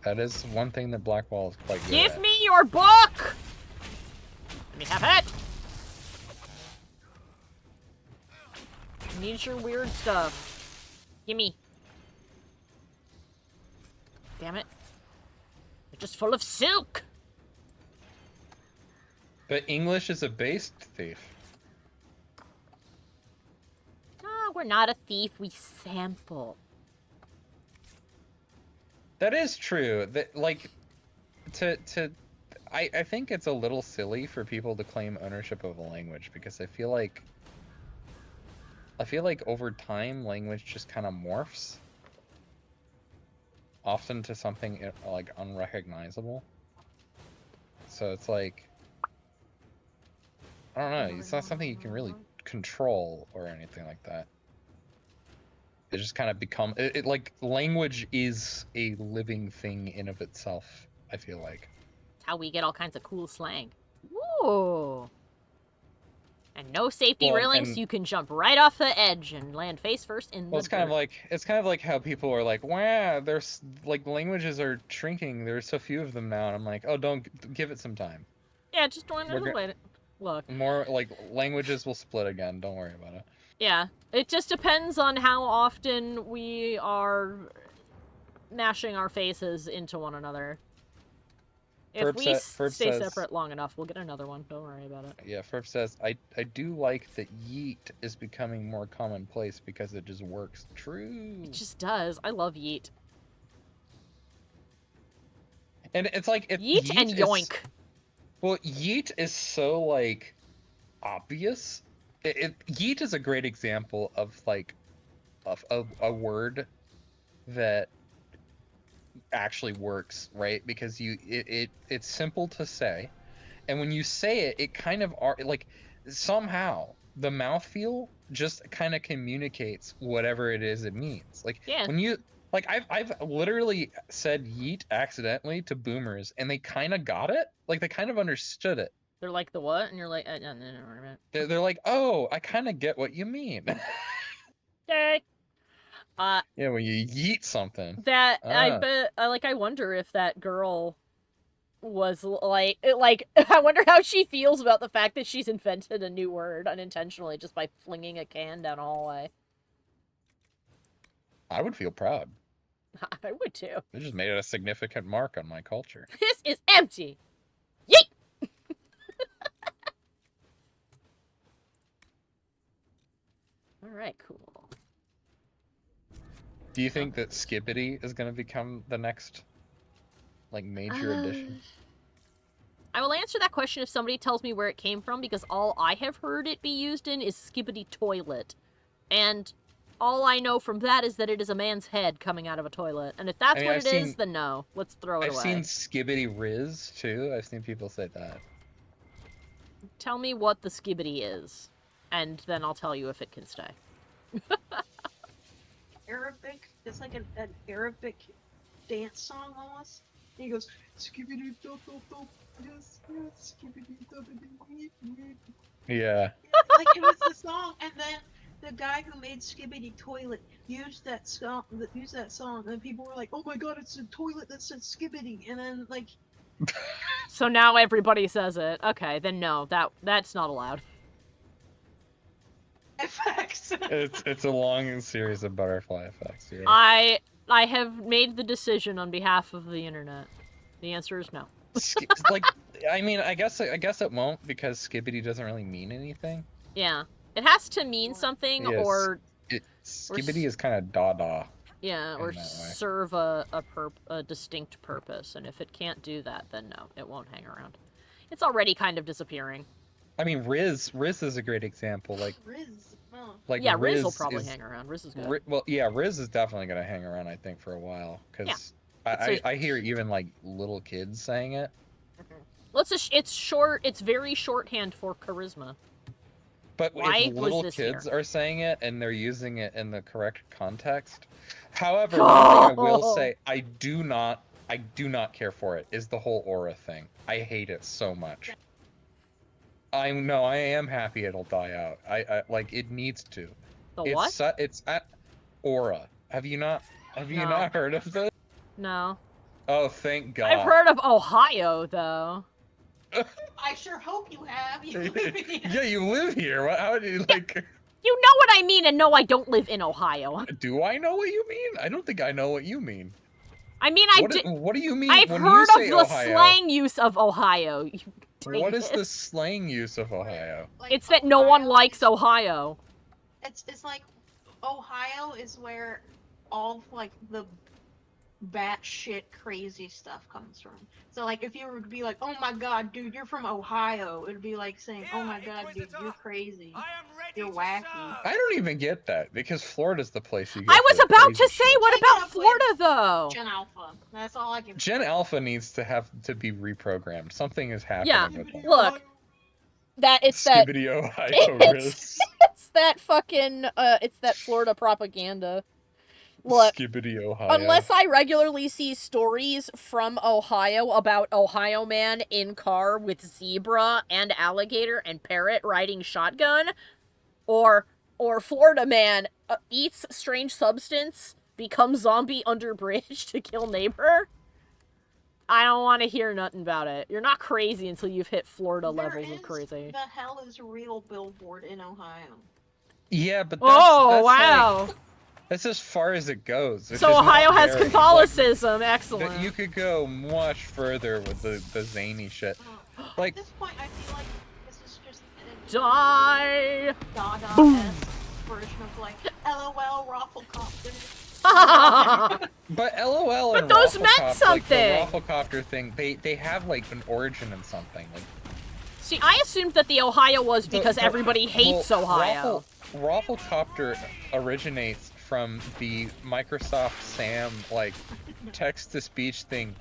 That is one thing that Blackwall is quite good Give at. me your book! Let me have it! I need your weird stuff. Gimme. Damn it. They're just full of silk! But English is a based thief. Ah, we're not a thief, we sample. That is true. That like I think it's a little silly for people to claim ownership of a language because I feel like over time language just kind of morphs often to something like unrecognizable. So it's like I don't know, it's not something you can really control or anything like that. It just kind of become it like language is a living thing in of itself, I feel like. That's how we get all kinds of cool slang. Ooh. And no safety Well, railings, and- you can jump right off the edge and land face first in Well, the it's kind of like how people are like, wow, there's like languages are shrinking. There's so few of them now, and I'm like, oh, don't give it some time. Yeah, just one We're wait. Look. More like languages will split again. Don't worry about it. Yeah, it just depends on how often we are mashing our faces into one another. If we Ferb stay says- separate long enough, we'll get another one. Don't worry about it. Yeah, Ferb says, I do like that yeet is becoming more commonplace because it just works. True. It just does. I love yeet. And it's like if Yeet and is- yoink. Well, yeet is so like obvious. Yeet is a great example of like of a word that actually works, right? Because it's simple to say, and when you say it, it kind of like somehow the mouthfeel just kind of communicates whatever it is it means. Like Yeah. when you like I've literally said yeet accidentally to boomers, and they kind of got it. Like they kind of understood it. They're like, the what? And you're like, no, no, no, no. They're like, oh, I kind of get what you mean. Okay. Yeah, when you yeet something. That I Ah. bet. I wonder if that girl was like, I wonder how she feels about the fact that she's invented a new word unintentionally just by flinging a can down a hallway. I would feel proud. I would too. It just made it a significant mark on my culture. This is empty. Yeet. All right, cool. Do you think that Skibbity is going to become the next, like, major addition? I will answer that question if somebody tells me where it came from, because all I have heard it be used in is Skibbity toilet. And all I know from that is that it is a man's head coming out of a toilet. And if that's I mean, what I've it is, seen- then no. Let's throw it I've away. seen Skibbity Riz, too. I've seen people say that. Tell me what the Skibbity is, and then I'll tell you if it can stay. Arabic. It's like an Arabic dance song almost. And he goes, skibbity dop dop dop, yes, yes, skibbity doppity. Yeah. Like it was the song, and then the guy who made Skibbity Toilet used that song, and people were like, "Oh my god, it's a toilet that says Skibbity," and then like, So now everybody says it. Okay, then no, that's not allowed. effects. It's a long series of butterfly effects. Yeah. I I have made the decision on behalf of the internet. The answer is no. Like, I mean, I guess it won't because skibbity doesn't really mean anything. Yeah. It has to mean something Yes. or Skibbity is kind of dada. yeah, or in that way. serve a distinct purpose, and if it can't do that, then no, it won't hang around. It's already kind of disappearing. I mean, Riz is a great example. Like, Riz. Oh. like Yeah, Riz will probably is- hang around. Riz is good. Well, yeah, Riz is definitely gonna hang around. I think for a while because I hear even like little kids saying it. Well, it's short. It's very shorthand for charisma. But Why if was little this kids here? are saying it and they're using it in the correct context. However, one thing I will say, I do not care for it, is the whole aura thing. I hate it so much. I am happy it'll die out. I like it needs to. The what? It's at aura. Have you not No. not heard of this? No. Oh, thank God. I've heard of Ohio, though. I sure hope you have. You live in the- Yeah, you live here. How do you like? You know what I mean, and no, I don't live in Ohio. Do I know what you mean? I don't think I know what you mean. I mean, What do you mean I've when heard you say of the Ohio? slang use of Ohio. You What is the dingus. slang use of Ohio? Like, It's that no one Ohio likes is- Ohio. It's like Ohio is where all like the batshit crazy stuff comes from. So like if you were to be like, oh my god, dude, you're from Ohio, it'd be like saying, oh my god, dude, you're crazy. You're wacky. I don't even get that because Florida's the place you go. I was for the about crazy to say, shit. what Take it about up with Florida, though? Gen Alpha. That's all I can. Gen Alpha needs to have to be reprogrammed. Something is happening Yeah, with them. look. It's that Skibbity Ohio it's- Riz. it's that fucking it's that Florida propaganda. Look, Skibbity Ohio. unless I regularly see stories from Ohio about Ohio man in car with zebra and alligator and parrot riding shotgun, or Florida man eats strange substance, becomes zombie under bridge to kill neighbor, I don't want to hear nothing about it. You're not crazy until you've hit Florida levels of crazy. The hell is a real billboard in Ohio? Yeah, but Oh, that's wow. Like, that's as far as it goes. which So is not Ohio has very- Catholicism. like, Excellent. you could go much further with the zany shit. Like- At this point, I feel like this is just Die. Dada-esque version of like LOL Rafflecopter. But LOL But and those meant Rafflecopter, something. Like the Rafflecopter thing, they have like an origin in something. Like See, I assumed that the Ohio was because everybody hates Ohio. Rafflecopter originates from the Microsoft Sam like text-to-speech thing,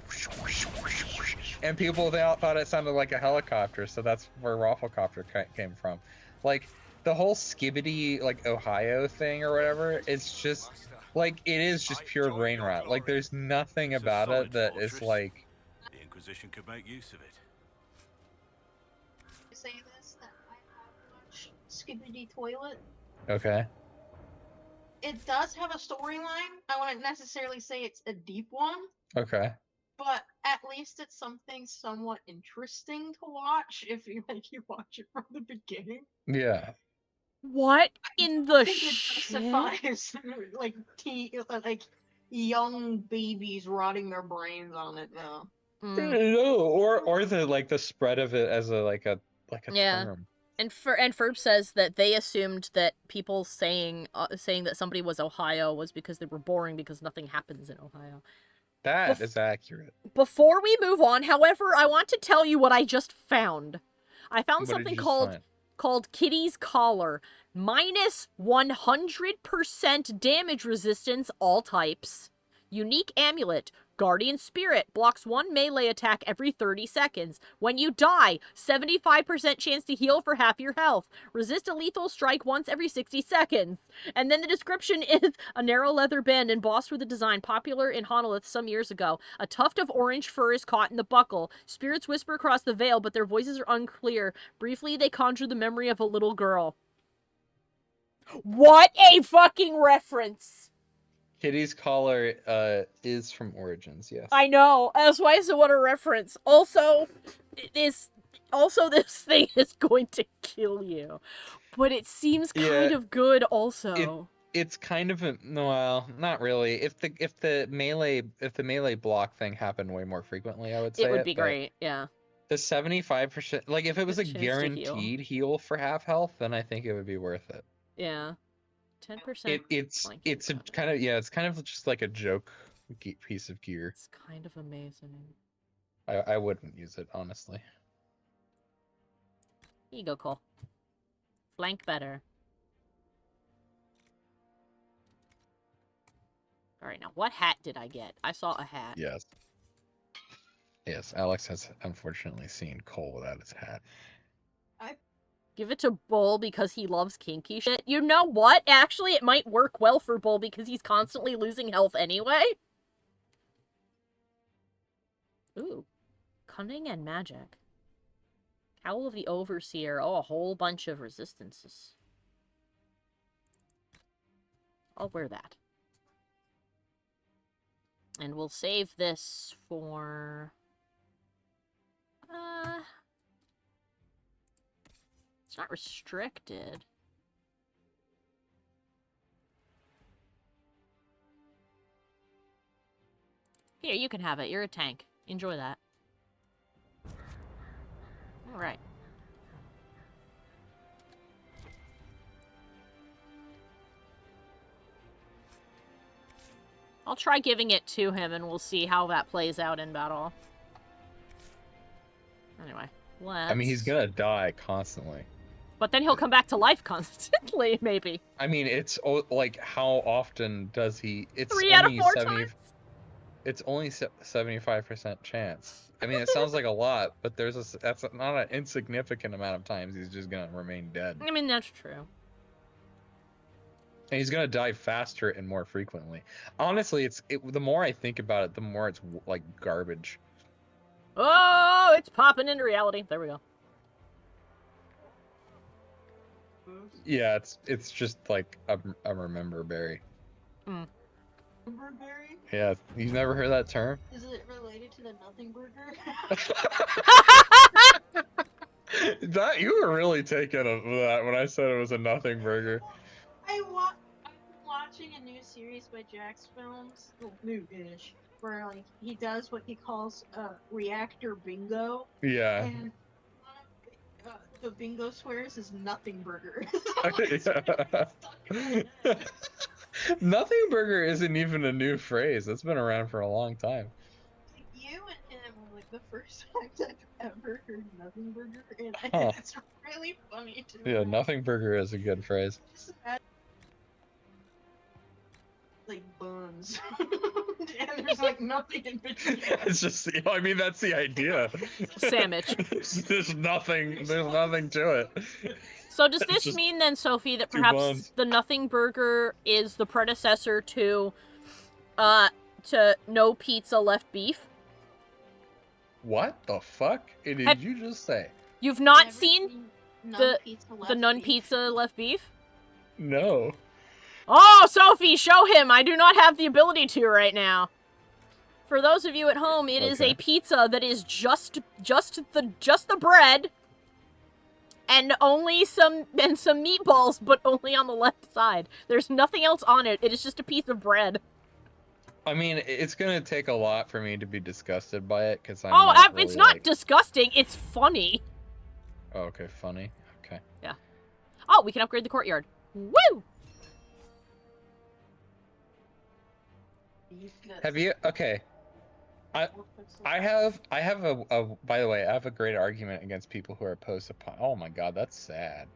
and people they all thought it sounded like a helicopter, so that's where Rafflecopter came from. Like the whole skibbity like Ohio thing or whatever, it's just like it is just pure brain rot. Like there's nothing about it that is like. The Inquisition could make use of it. Say this that I have watched Skibbity Toilet. Okay. It does have a storyline. I wouldn't necessarily say it's a deep one, Okay. but at least it's something somewhat interesting to watch if you watch it from the beginning. Yeah. What in I the think it shit? justifies like young babies rotting their brains on it though. Mm. No, or the like the spread of it as a Yeah. term. And Ferb says that they assumed that people saying that somebody was Ohio was because they were boring because nothing happens in Ohio. That Bef- is accurate. Before we move on, however, I want to tell you what I just found. I found What did something you just called find? Kitty's Collar. Minus 100% damage resistance, all types. Unique amulet. Guardian Spirit. Blocks one melee attack every 30 seconds. When you die, 75% chance to heal for half your health. Resist a lethal strike once every 60 seconds. And then the description is a narrow leather band embossed with a design popular in Honolulu some years ago. A tuft of orange fur is caught in the buckle. Spirits whisper across the veil, but their voices are unclear. Briefly, they conjure the memory of a little girl. What a fucking reference! Kitty's collar is from Origins, yes. I know. That's why I said what a reference. Also, this thing is going to kill you. But it seems kind Yeah, of good also. it's kind of a well, not really. If the melee block thing happened way more frequently, I would say It would be but great, yeah. the 75%, like if it was a Chance to heal. guaranteed heal for half health, then I think it would be worth it. Yeah. 10%. It's flanking a damage. kind of it's kind of just like a joke piece of gear. It's kind of amazing. I wouldn't use it honestly. Here you go, Cole. Flank better. Alright, now what hat did I get? I saw a hat. Yes. Yes, Alex has unfortunately seen Cole without his hat. Give it to Bull because he loves kinky shit. You know what? Actually, it might work well for Bull because he's constantly losing health anyway. Ooh. Cunning and magic. Cowl of the Overseer. Oh, a whole bunch of resistances. I'll wear that. And we'll save this for... It's not restricted. Here, you can have it. You're a tank. Enjoy that. Alright. I'll try giving it to him and we'll see how that plays out in battle. Anyway, let's... I mean, he's gonna die constantly. But then he'll come back to life constantly, maybe. I mean, it's like how often does he? It's 3 out of only 4 70. times? It's only 75% chance. I mean, it sounds like a lot, but that's not an insignificant amount of times he's just gonna remain dead. I mean, that's true. And he's gonna die faster and more frequently. Honestly, the more I think about it, the more it's like garbage. Oh, it's popping into reality. There we go. Yeah, it's just like a remember berry. Burberry? Yeah, you've never heard that term? Is it related to the Nothing Burger? That you were really taken of that when I said it was a nothing burger. I've been watching a new series by Jack's Films, new-ish, where like he does what he calls reactor bingo, Yeah. and one of the bingo swears is Nothing Burger. Nothing burger isn't even a new phrase. That's been around for a long time. You and him were like the first times I've ever heard Nothing Burger, and Huh. it's really funny to me. Yeah, nothing burger is a good phrase. Just imagine, like buns, and there's like nothing in between. It's just, I mean, that's the idea. Sandwich. There's nothing to it. So does It's this just mean then, Sophie, that 2 perhaps buns. the Nothing Burger is the predecessor to No Pizza Left Beef? What the fuck did you just say? You've not Never seen Nun Pizza the Left Nun Beef. Pizza Left Beef? No. Oh, Sophie, show him! I do not have the ability to right now. For those of you at home, it is Okay. a pizza that is just the bread and only some meatballs, but only on the left side. There's nothing else on it. It is just a piece of bread. I mean, it's gonna take a lot for me to be disgusted by it, because I'm Oh, not it's really, not like... disgusting. It's funny. Oh, okay, funny. Okay. Oh, we can upgrade the courtyard. Woo! Have you? Okay. I have a by the way, I have a great argument against people who are opposed to oh my god, that's sad.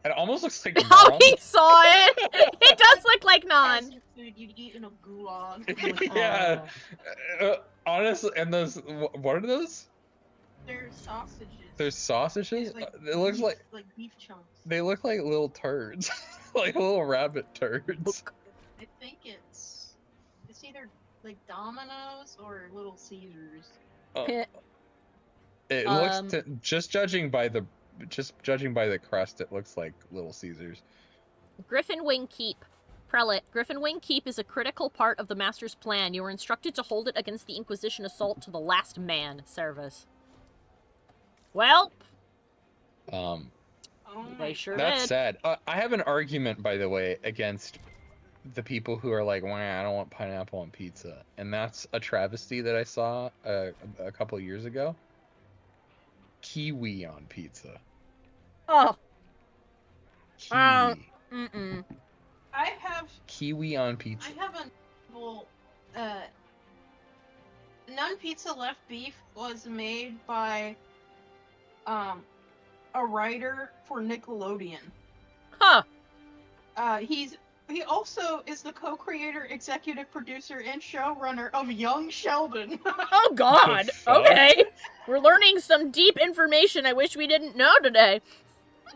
It almost looks like Oh, Nom. he saw it! It does look like As Nan. your food you'd eat in a gulag. Yeah. Honestly, and those, what are those? They're sausages. There's sausages? It's like It looks beef- like beef chunks. they look like little turds. Like little rabbit turds. I think it's either like Domino's or Little Caesars. Oh. It looks Um, just judging by the crust, it looks like Little Caesars. Griffin Wing Keep. Prelate, Griffin Wing Keep is a critical part of the Master's plan. You are instructed to hold it against the Inquisition assault to the last man, Servus. Well, Oh my They sure That's did. sad. I have an argument, by the way, against the people who are like, "Wah, I don't want pineapple on pizza," and that's a travesty that I saw a couple years ago. Kiwi on pizza. Oh. Kiwi. Mm-mm. I have Kiwi on pizza. a well, None Pizza Left Beef was made by a writer for Nickelodeon. Huh. He also is the co-creator, executive producer, and showrunner of Young Sheldon. Oh God. The fuck? Okay. We're learning some deep information I wish we didn't know today.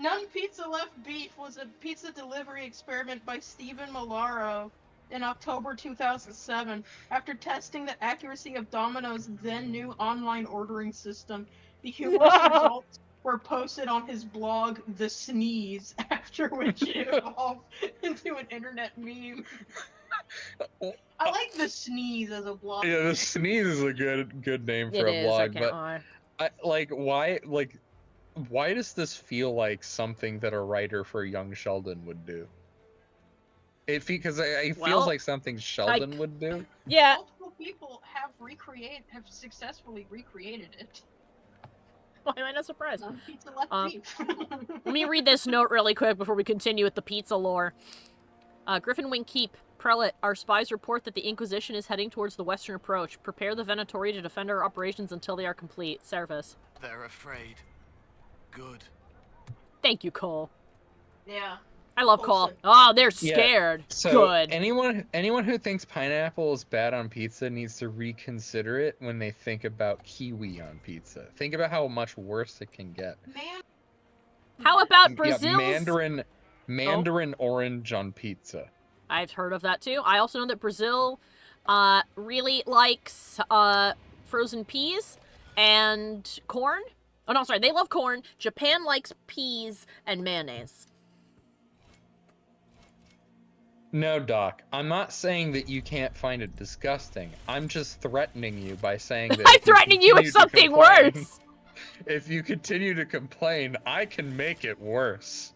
None Pizza Left Beef was a pizza delivery experiment by Stephen Malaro in October 2007. After testing the accuracy of Domino's then new online ordering system, the humorous results were posted on his blog, The Sneeze, after which it evolved into an internet meme. I like The Sneeze as a blog. Yeah, the sneeze is a good name for It a is, I blog, can't but lie. why does this feel like something that a writer for Young Sheldon would do? It feels Well, like something Sheldon would do. Yeah. Multiple people have successfully recreated it. Why am I not surprised? None Pizza Left Beef. Let me read this note really quick before we continue with the pizza lore. Griffin Wing Keep. Prelate, our spies report that the Inquisition is heading towards the western approach. Prepare the Venatori to defend our operations until they are complete. Service. They're afraid. Good. Thank you, Cole. Yeah. I love Cole. Awesome. Oh, they're Yeah, scared. So Good. anyone who thinks pineapple is bad on pizza needs to reconsider it when they think about kiwi on pizza. Think about how much worse it can get. Man. How about Yeah, Brazil's... mandarin orange on pizza. I've heard of that too. I also know that Brazil really likes frozen peas and corn. Oh, no, sorry. They love corn. Japan likes peas and mayonnaise. No, Doc. I'm not saying that you can't find it disgusting. I'm just threatening you by saying that. I'm threatening you with something worse. If you continue to complain, I can make it worse.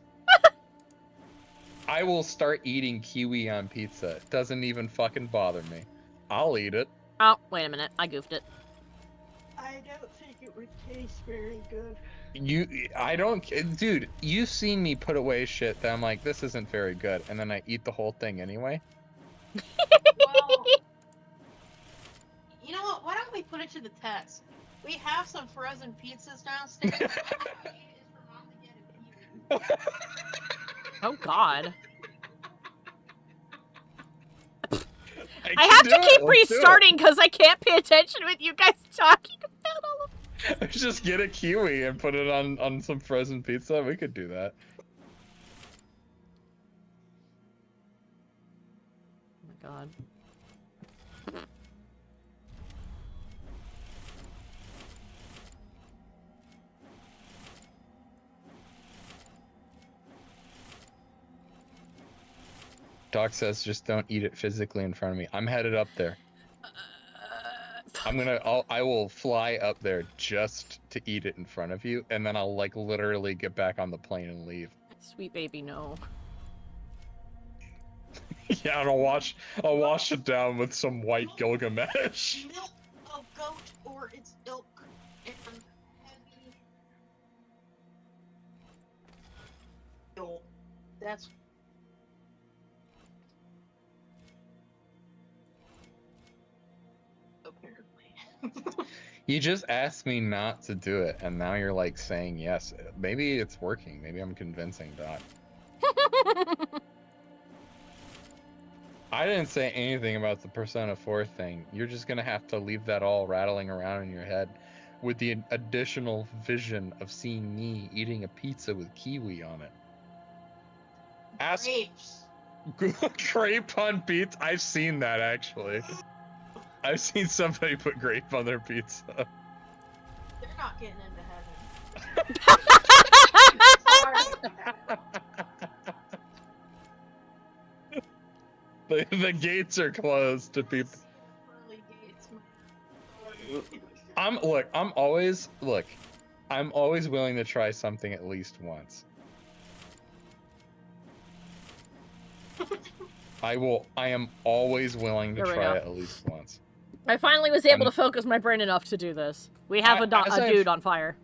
I will start eating kiwi on pizza. It doesn't even fucking bother me. I'll eat it. Oh, wait a minute. I goofed it. I don't think it would taste very good. Dude, you've seen me put away shit that I'm like, this isn't very good, and then I eat the whole thing anyway. Well, you know what? Why don't we put it to the test? We have some frozen pizzas downstairs. Oh, God. I can have do to it, keep let's do it. restarting because I can't pay attention with you guys talking about all of Just get a kiwi and put it on some frozen pizza. We could do that. Oh my God. Doc says just don't eat it physically in front of me. I'm headed up there. I will fly up there just to eat it in front of you, and then I'll like literally get back on the plane and leave. Sweet baby, no. Yeah, and I'll wash it down with some white Gilgamesh. Milk of goat or its ilk and heavy. That's apparently. You just asked me not to do it, and now you're like saying yes. Maybe it's working. Maybe I'm convincing Doc. I didn't say anything about the Persona 4 thing. You're just gonna have to leave that all rattling around in your head with the additional vision of seeing me eating a pizza with kiwi on it. Ask Grapes. grape on pizza. I've seen that actually. I've seen somebody put grape on their pizza. They're not getting into heaven. The gates are closed to people. Pearly gates. I'm always willing to try something at least once. I am always willing to There we try go. it at least once. I finally was able And- to focus my brain enough to do this. We have As a I've- dude on fire.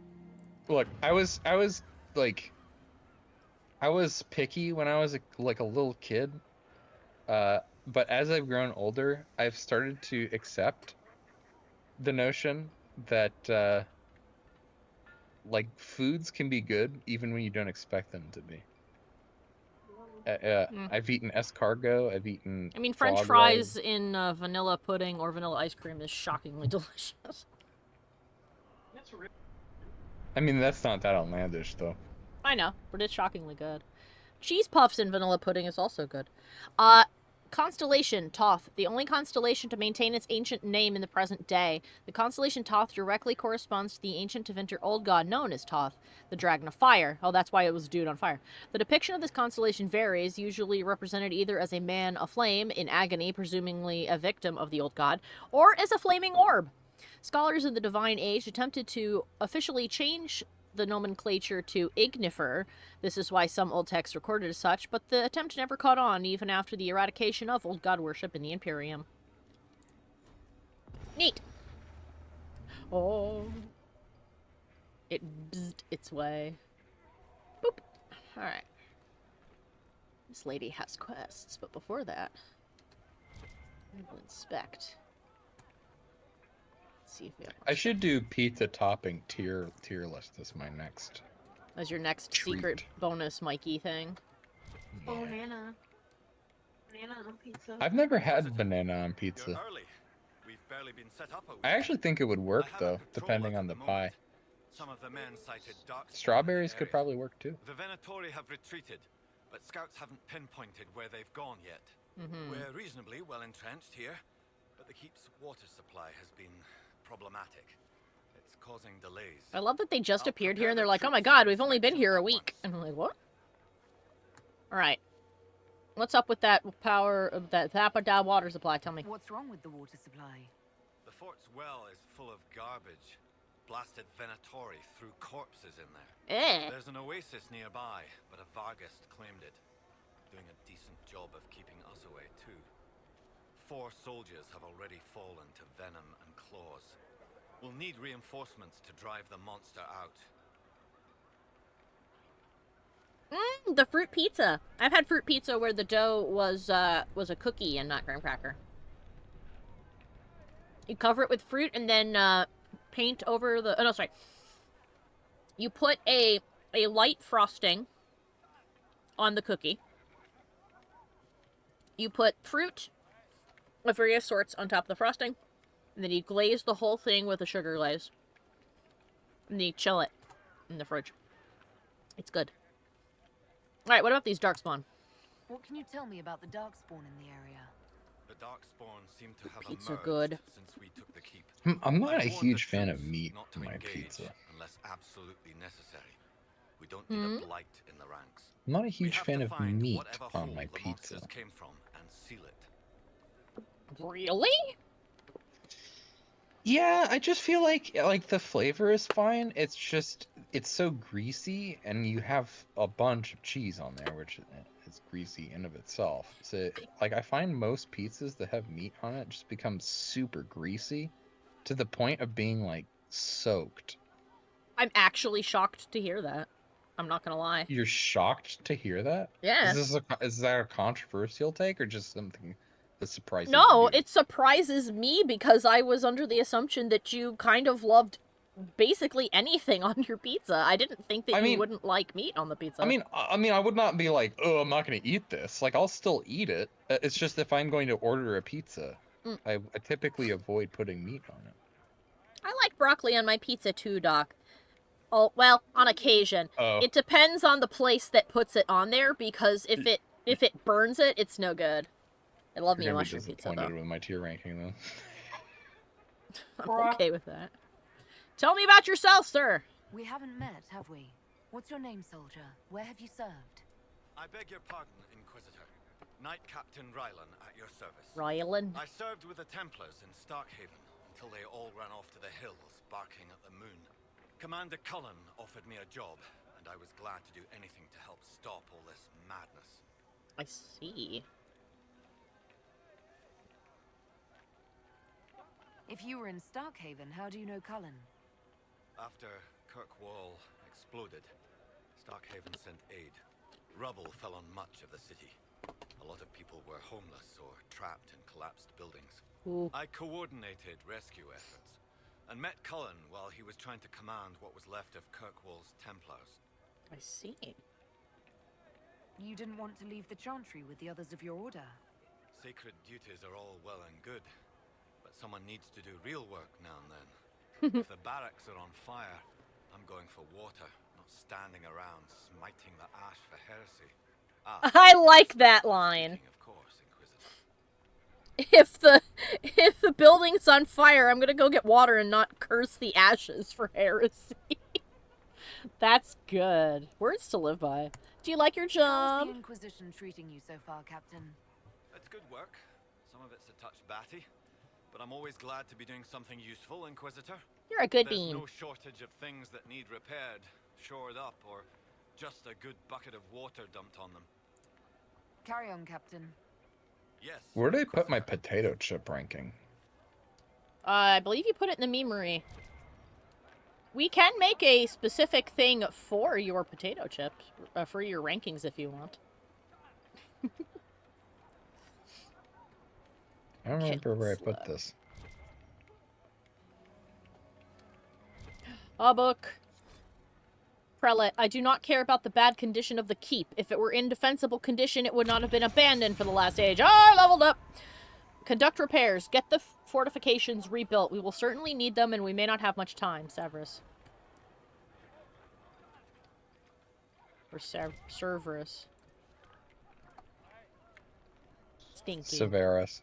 Look, I was like, I was picky when I was like a little kid, but as I've grown older, I've started to accept the notion that like foods can be good even when you don't expect them to be. I've eaten escargot. I've eaten. I mean, French frog fries legs. in vanilla pudding or vanilla ice cream is shockingly delicious. I mean, that's not that outlandish, though. I know, but it's shockingly good. Cheese puffs in vanilla pudding is also good. Constellation Toth, the only constellation to maintain its ancient name in the present day. The constellation Toth directly corresponds to the ancient Tevinter old god known as Toth, the dragon of fire. Oh, that's why it was a dude on fire. The depiction of this constellation varies, usually represented either as a man aflame in agony, presumably a victim of the old god, or as a flaming orb. Scholars in the Divine Age attempted to officially change the nomenclature to ignifer. This is why some old texts recorded as such, but the attempt never caught on, even after the eradication of old god worship in the Imperium. Neat. Oh. It bzzed its way. Boop. Alright. This lady has quests, but before that, we will inspect. See if we have I should do pizza topping tier list as my next. as your next treat. secret bonus Mikey thing. Yeah. Banana. Banana on pizza. I've never had banana on You're pizza. early. We've barely been set up a week. I actually think it would work I have a though, patrol depending out on at the moment. pie. Some of the men cited dark Strawberries could probably work too. The Venatori have retreated, but scouts haven't pinpointed where they've gone yet. Mm-hmm. We're reasonably well entrenched here, but the keep's water supply has been problematic. It's causing delays. I love that they just I'll appeared prepare here and the they're like, oh my troops god, for we've only been here a inspection at week. once. And I'm like, what? Alright. What's up with that power, that Zappada water supply? Tell me. What's wrong with the water supply? The fort's well is full of garbage. Blasted Venatori threw corpses in there. Eh. There's an oasis nearby, but a Vargast claimed it. Doing a decent job of keeping us away, too. 4 soldiers have already fallen to venom and claws. We'll need reinforcements to drive the monster out. The fruit pizza. I've had fruit pizza where the dough was a cookie and not graham cracker. You cover it with fruit and then paint over the. Oh no, sorry. You put a light frosting on the cookie. You put fruit of various sorts on top of the frosting, and then you glaze the whole thing with a sugar glaze. And then you chill it in the fridge. It's good. Alright, what about these darkspawn? What can you tell me about the darkspawn in the area? The Darkspawn seem to have Pizza emerged good. since we took the keep. I'm not I a warned huge the fan of troops meat not to in my engage pizza. unless absolutely necessary. We don't need a blight in the ranks. I'm not a We huge have fan to of find meat whatever on hole my the pizza. monsters came from and seal it. Really? Yeah, I just feel like the flavor is fine. It's just it's so greasy, and you have a bunch of cheese on there, which is greasy in of itself. So like I find most pizzas that have meat on it just become super greasy, to the point of being like soaked. I'm actually shocked to hear that. I'm not gonna lie. You're shocked to hear that? Yeah. Is that a controversial take or just something that surprises No, you? it surprises me because I was under the assumption that you kind of loved basically anything on your pizza. I didn't think that I you mean- wouldn't like meat on the pizza. I mean, I would not be like, oh, I'm not going to eat this. Like, I'll still eat it. It's just if I'm going to order a pizza, Mm. I typically avoid putting meat on it. I like broccoli on my pizza too, Doc. Oh, well, on occasion. Oh, It depends on the place that puts it on there because if it burns it, it's no good. I love me you're a gonna be mushroom pizza disappointed though. with my tier ranking then. I'm okay with that. Tell me about yourself, sir. We haven't met, have we? What's your name, soldier? Where have you served? I beg your pardon, Inquisitor. Knight Captain Rylan at your service. Rylan. I served with the Templars in Starkhaven until they all ran off to the hills, barking at the moon. Commander Cullen offered me a job, and I was glad to do anything to help stop all this madness. I see. If you were in Starkhaven, how do you know Cullen? After Kirkwall exploded, Starkhaven sent aid. Rubble fell on much of the city. A lot of people were homeless or trapped in collapsed buildings. Ooh. I coordinated rescue efforts and met Cullen while he was trying to command what was left of Kirkwall's Templars. I see. You didn't want to leave the Chantry with the others of your order. Sacred duties are all well and good, but someone needs to do real work now and then. If the barracks are on fire, I'm going for water, not standing around smiting the ash for heresy. I like that line. Speaking, of course, Inquisitor. If the building's on fire, I'm gonna go get water and not curse the ashes for heresy. That's good. Words to live by. Do you like your How's job? the Inquisition treating you so far, Captain? It's good work. Some of it's a touch batty, but I'm always glad to be doing something useful, Inquisitor. You're a good There's bean. no shortage of things that need repaired, shored up, or just a good bucket of water dumped on them. Carry on, Captain. Yes. Where did I put my Inquisitor. potato chip ranking? I believe you put it in the memory. We can make a specific thing for your potato chip, for your rankings if you want. I don't remember where I Slow. put this. A book. Prelate, I do not care about the bad condition of the keep. If it were in defensible condition, it would not have been abandoned for the last age. I leveled up! Conduct repairs. Get the fortifications rebuilt. We will certainly need them, and we may not have much time. Severus. Or Cerberus. Stinky. Severus.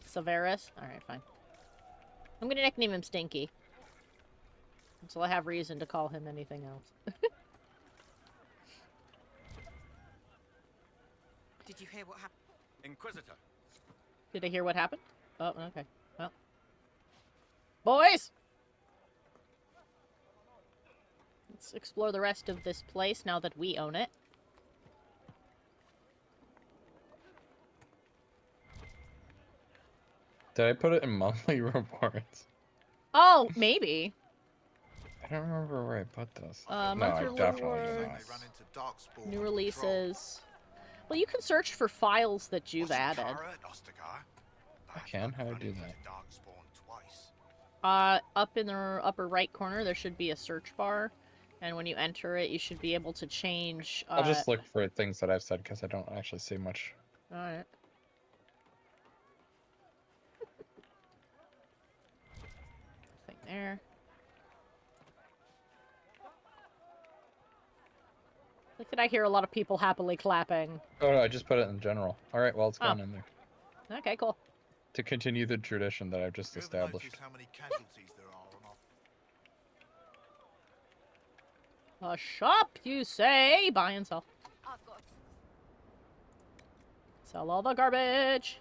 Severus? Alright, fine. I'm gonna nickname him Stinky. Until I have reason to call him anything else. Did you hear what happened? Inquisitor. Did I hear what happened? Oh, okay. Well. Boys! Let's explore the rest of this place now that we own it. Did I put it in monthly reports? Oh, maybe. I don't remember where I put this. Monthly No, I definitely did rewards, not. new releases. Well, you can search for files that you've added. I can? How do I do that? Up in the upper right corner, there should be a search bar. And when you enter it, you should be able to change... I'll just look for things that I've said, because I don't actually see much. Alright. Thing there. Look that I hear a lot of people happily clapping. Oh no, I just put it in general. Alright, well it's gone in there. Okay, cool. To continue the tradition that I've just established. How many casualties there are on our... A shop, you say? Buy and sell. I've got Sell all the garbage.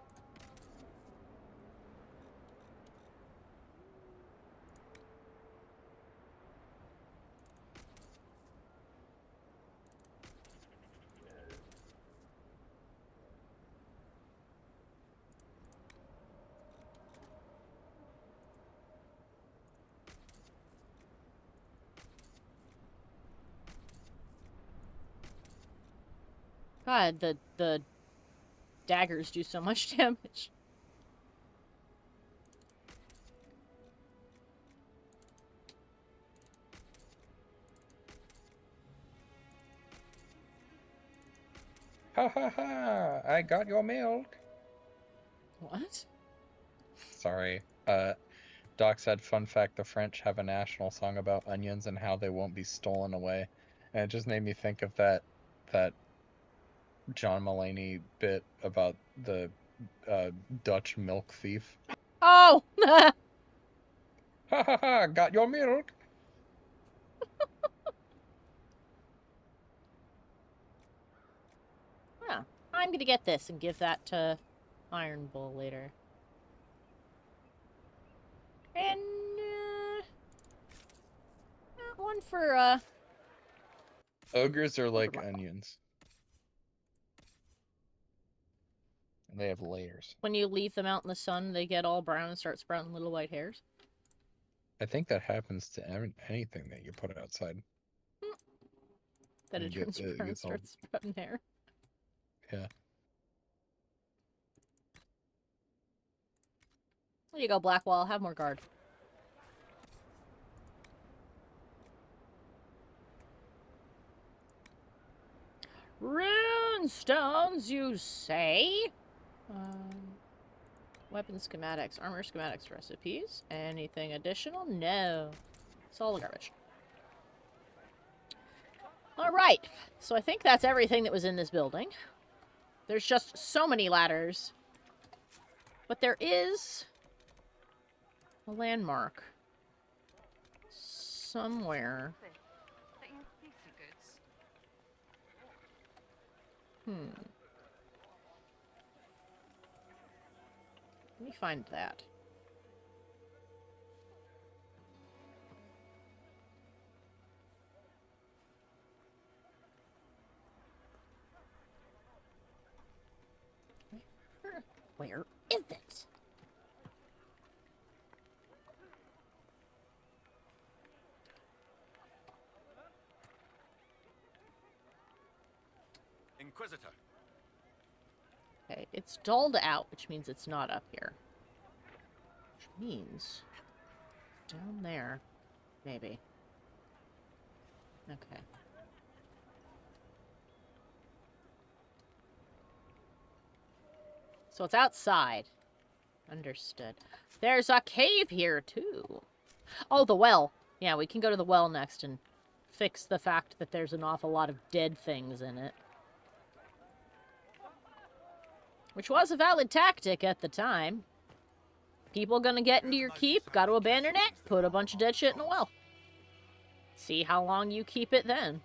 God, the daggers do so much damage. Ha ha ha! I got your milk! What? Sorry. Doc said, fun fact, the French have a national song about onions and how they won't be stolen away. And it just made me think of that John Mulaney bit about the Dutch milk thief. Oh! Ha ha ha! Got your milk! Yeah, I'm gonna get this and give that to Iron Bull later. And, one for, Ogres are like Rock. onions. They have layers. When you leave them out in the sun, they get all brown and start sprouting little white hairs. I think that happens to anything that you put outside. Then You it get turns it brown and gets all- starts sprouting hair. Yeah. There you go, Blackwall. Have more guard. Runestones, you say? Weapon schematics, armor schematics, recipes. Anything additional? No. It's all the garbage. Alright, so I think that's everything that was in this building. There's just so many ladders. But there is a landmark somewhere. Let me find that. Where is it? Inquisitor. Okay, it's dulled out, which means it's not up here. Which means down there, maybe. Okay. So it's outside. Understood. There's a cave here, too. Oh, the well. Yeah, we can go to the well next and fix the fact that there's an awful lot of dead things in it. Which was a valid tactic at the time. People gonna get into your keep, gotta abandon it, put a bunch of dead shit in a well. See how long you keep it then.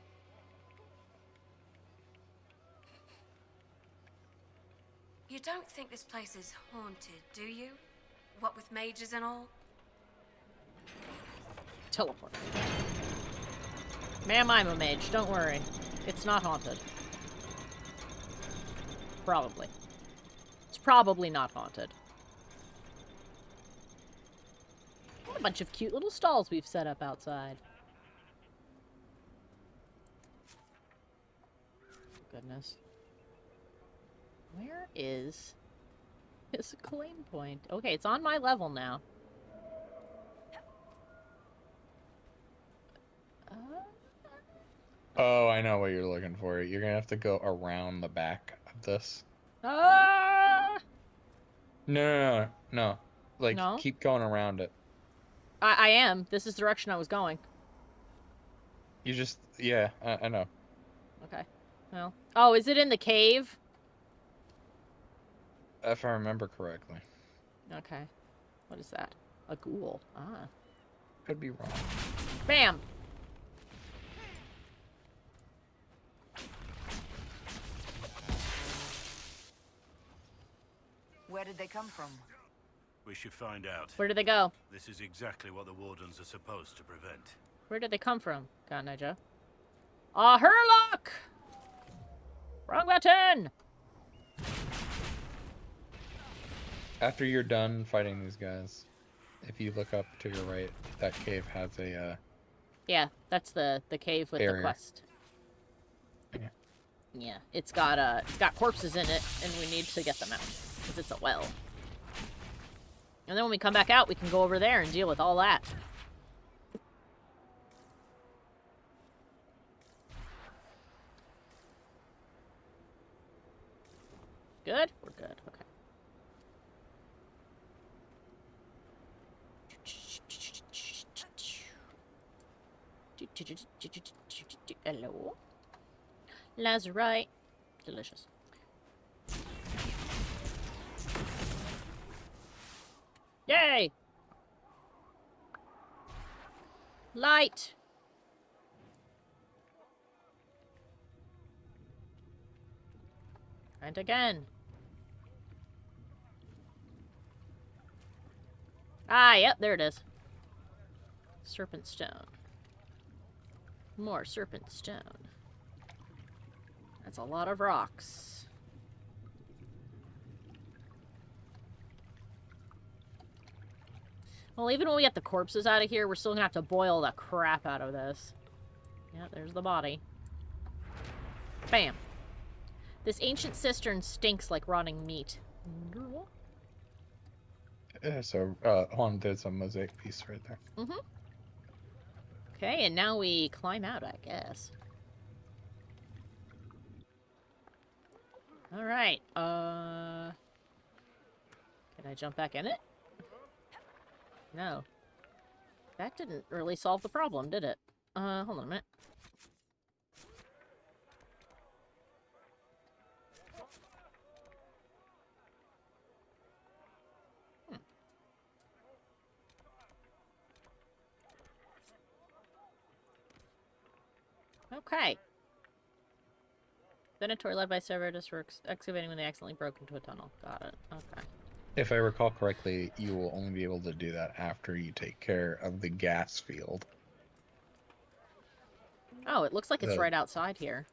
You don't think this place is haunted, do you? What with mages and all? Teleport. Ma'am, I'm a mage, don't worry. It's not haunted. Probably. It's probably not haunted. What a bunch of cute little stalls we've set up outside. Goodness. Where is his claim point? Okay, it's on my level now. Oh, I know what you're looking for. You're gonna have to go around the back of this. Ah! No. Like, No? keep going around it. I am. This is the direction I was going. You just, yeah, I know. Okay. Well. Oh, is it in the cave? If I remember correctly. Okay. What is that? A ghoul. Ah. Could be wrong. Bam! Where did they come from? We should find out. Where did they go? This is exactly what the Wardens are supposed to prevent. Where did they come from? Ganaja. Ah, Herlock! Wrong button! After you're done fighting these guys, if you look up to your right, that cave has a, Yeah, that's the cave with the barrier. quest. Yeah. Yeah, it's got corpses in it, and we need to get them out. Because it's a well. And then when we come back out, we can go over there and deal with all that. Good? We're good. Okay. Hello? Lazarite. Delicious. Yay! Light! And again. Ah, yep, there it is. Serpent stone. More serpent stone. That's a lot of rocks. Well, even when we get the corpses out of here, we're still gonna have to boil the crap out of this. Yeah, there's the body. Bam. This ancient cistern stinks like rotting meat. So, hold on, there's a mosaic piece right there. Mm-hmm. Okay, and now we climb out, I guess. Alright, can I jump back in it? No. That didn't really solve the problem, did it? Hold on a minute. Okay. Venator led by Severus were excavating when they accidentally broke into a tunnel. Got it. Okay. If I recall correctly, you will only be able to do that after you take care of the gas field. Oh, it looks like it's right outside here.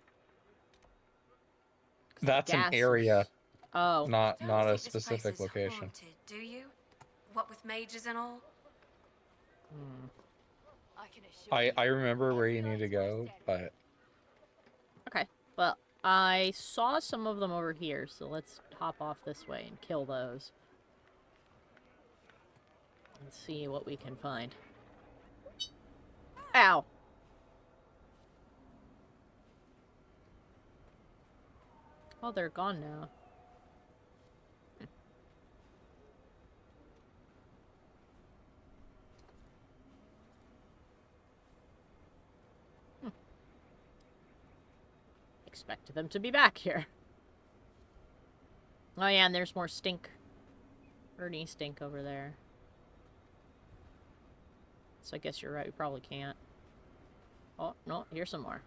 That's an area, Oh. not Don't a think this specific place is location. haunted, do you? What with mages and all? Hmm. I remember where you need to go, but Okay. Well, I saw some of them over here, so let's hop off this way and kill those. And see what we can find. Ow! Oh, they're gone now. Expect them to be back here. Oh yeah, and there's more stink. Ernie stink over there. So I guess you're right, we probably can't. Oh, no, here's some more.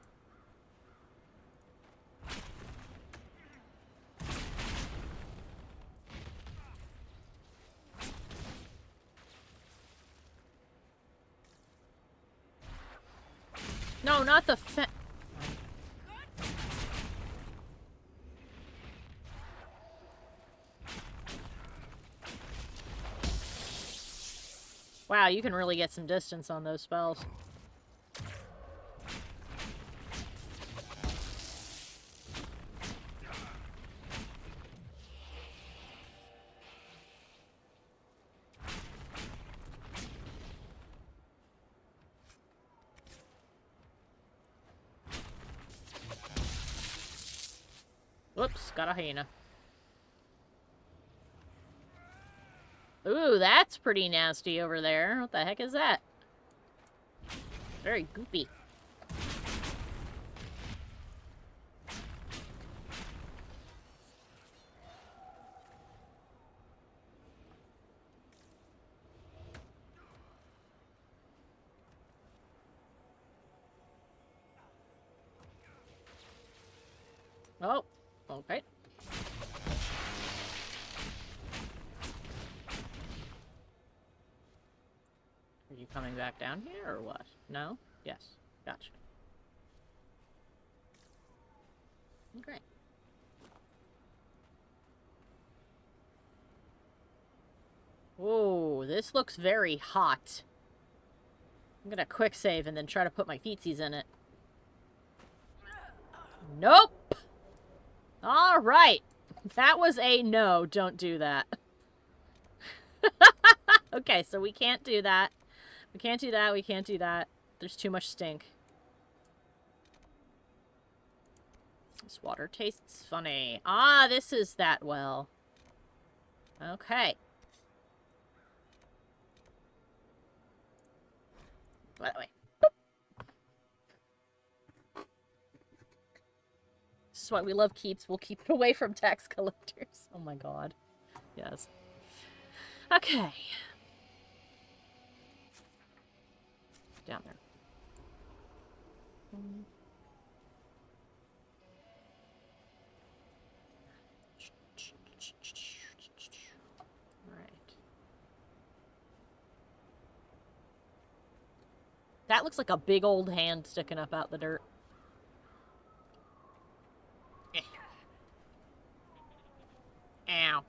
No, not the Wow, you can really get some distance on those spells. Whoops, got a hyena. Ooh, that's pretty nasty over there. What the heck is that? Very goopy. Oh, okay. Are you coming back down here, or what? No? Yes. Gotcha. Okay. Whoa, this looks very hot. I'm gonna quick save and then try to put my feetsies in it. Nope! Alright. That was a no, don't do that. Okay, so we can't do that. We can't do that, we can't do that. There's too much stink. This water tastes funny. Ah, this is that well. Okay. By the way. This is why we love keeps. We'll keep it away from tax collectors. Oh my god. Yes. Okay. Down there. Alright. That looks like a big old hand sticking up out the dirt. Ow.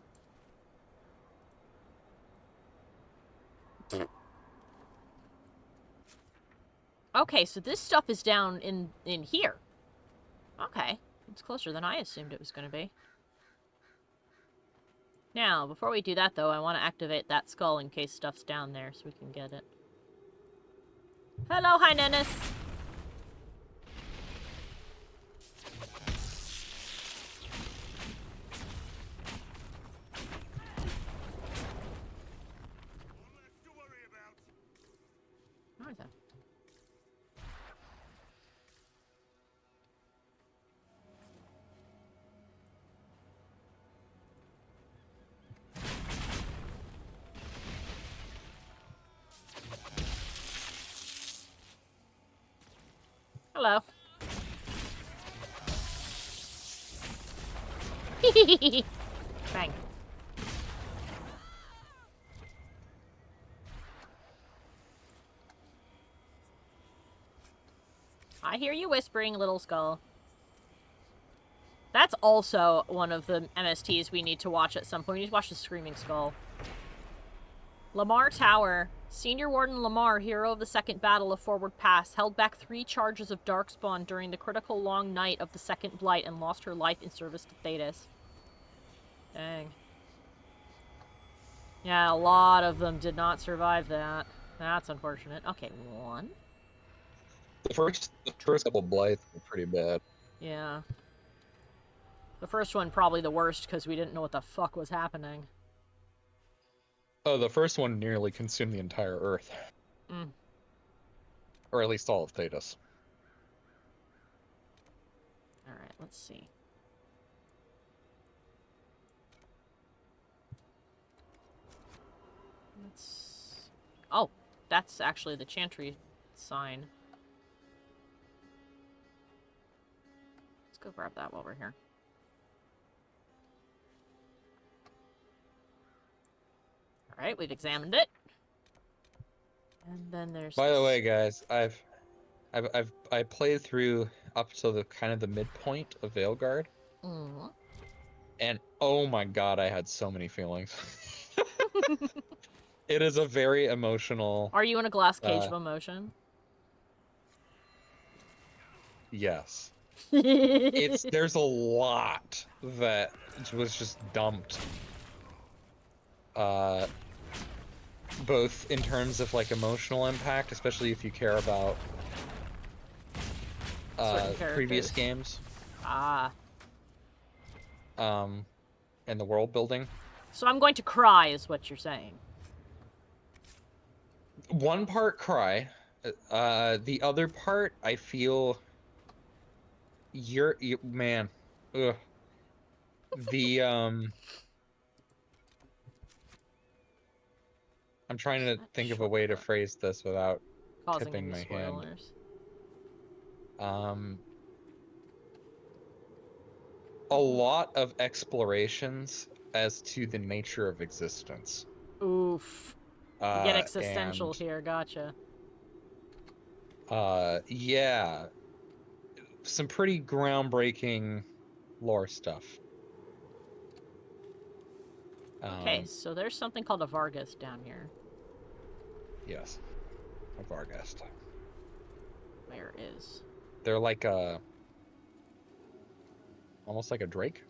Okay, so this stuff is down in here. Okay. It's closer than I assumed it was going to be. Now, before we do that, though, I want to activate that skull in case stuff's down there so we can get it. Hello, Highness! Alright then. Hello. Bang. I hear you whispering, little skull. That's also one of the MSTs we need to watch at some point. We need to watch the Screaming Skull. Lamar Tower. Senior Warden Lamar, hero of the Second Battle of Forward Pass, held back 3 charges of Darkspawn during the critical long night of the Second Blight and lost her life in service to Thedas. Dang. Yeah, a lot of them did not survive that. That's unfortunate. Okay, 1. The first couple blights were pretty bad. Yeah. The first one probably the worst because we didn't know what the fuck was happening. Oh, the first one nearly consumed the entire Earth. Or at least all of Thedas. Alright, let's see. Oh, that's actually the Chantry sign. Let's go grab that while we're here. Alright, we've examined it. And then there's By the way, guys, I played through up to the kind of the midpoint of Veilguard. And oh my god, I had so many feelings. It is a very emotional... Are you in a glass cage of emotion? Yes. There's a lot that was just dumped. Both in terms of like emotional impact, especially if you care about previous games. And the world building. So I'm going to cry, is what you're saying. One part cry, the other part I feel man, ugh. I'm trying to think of a way to phrase this without tipping my hand. A lot of explorations as to the nature of existence. Oof. You get existential here, gotcha. Yeah. Some pretty groundbreaking lore stuff. Okay, so there's something called a Vargas down here. Yes. A Vargas. Where is? They're like almost like a drake.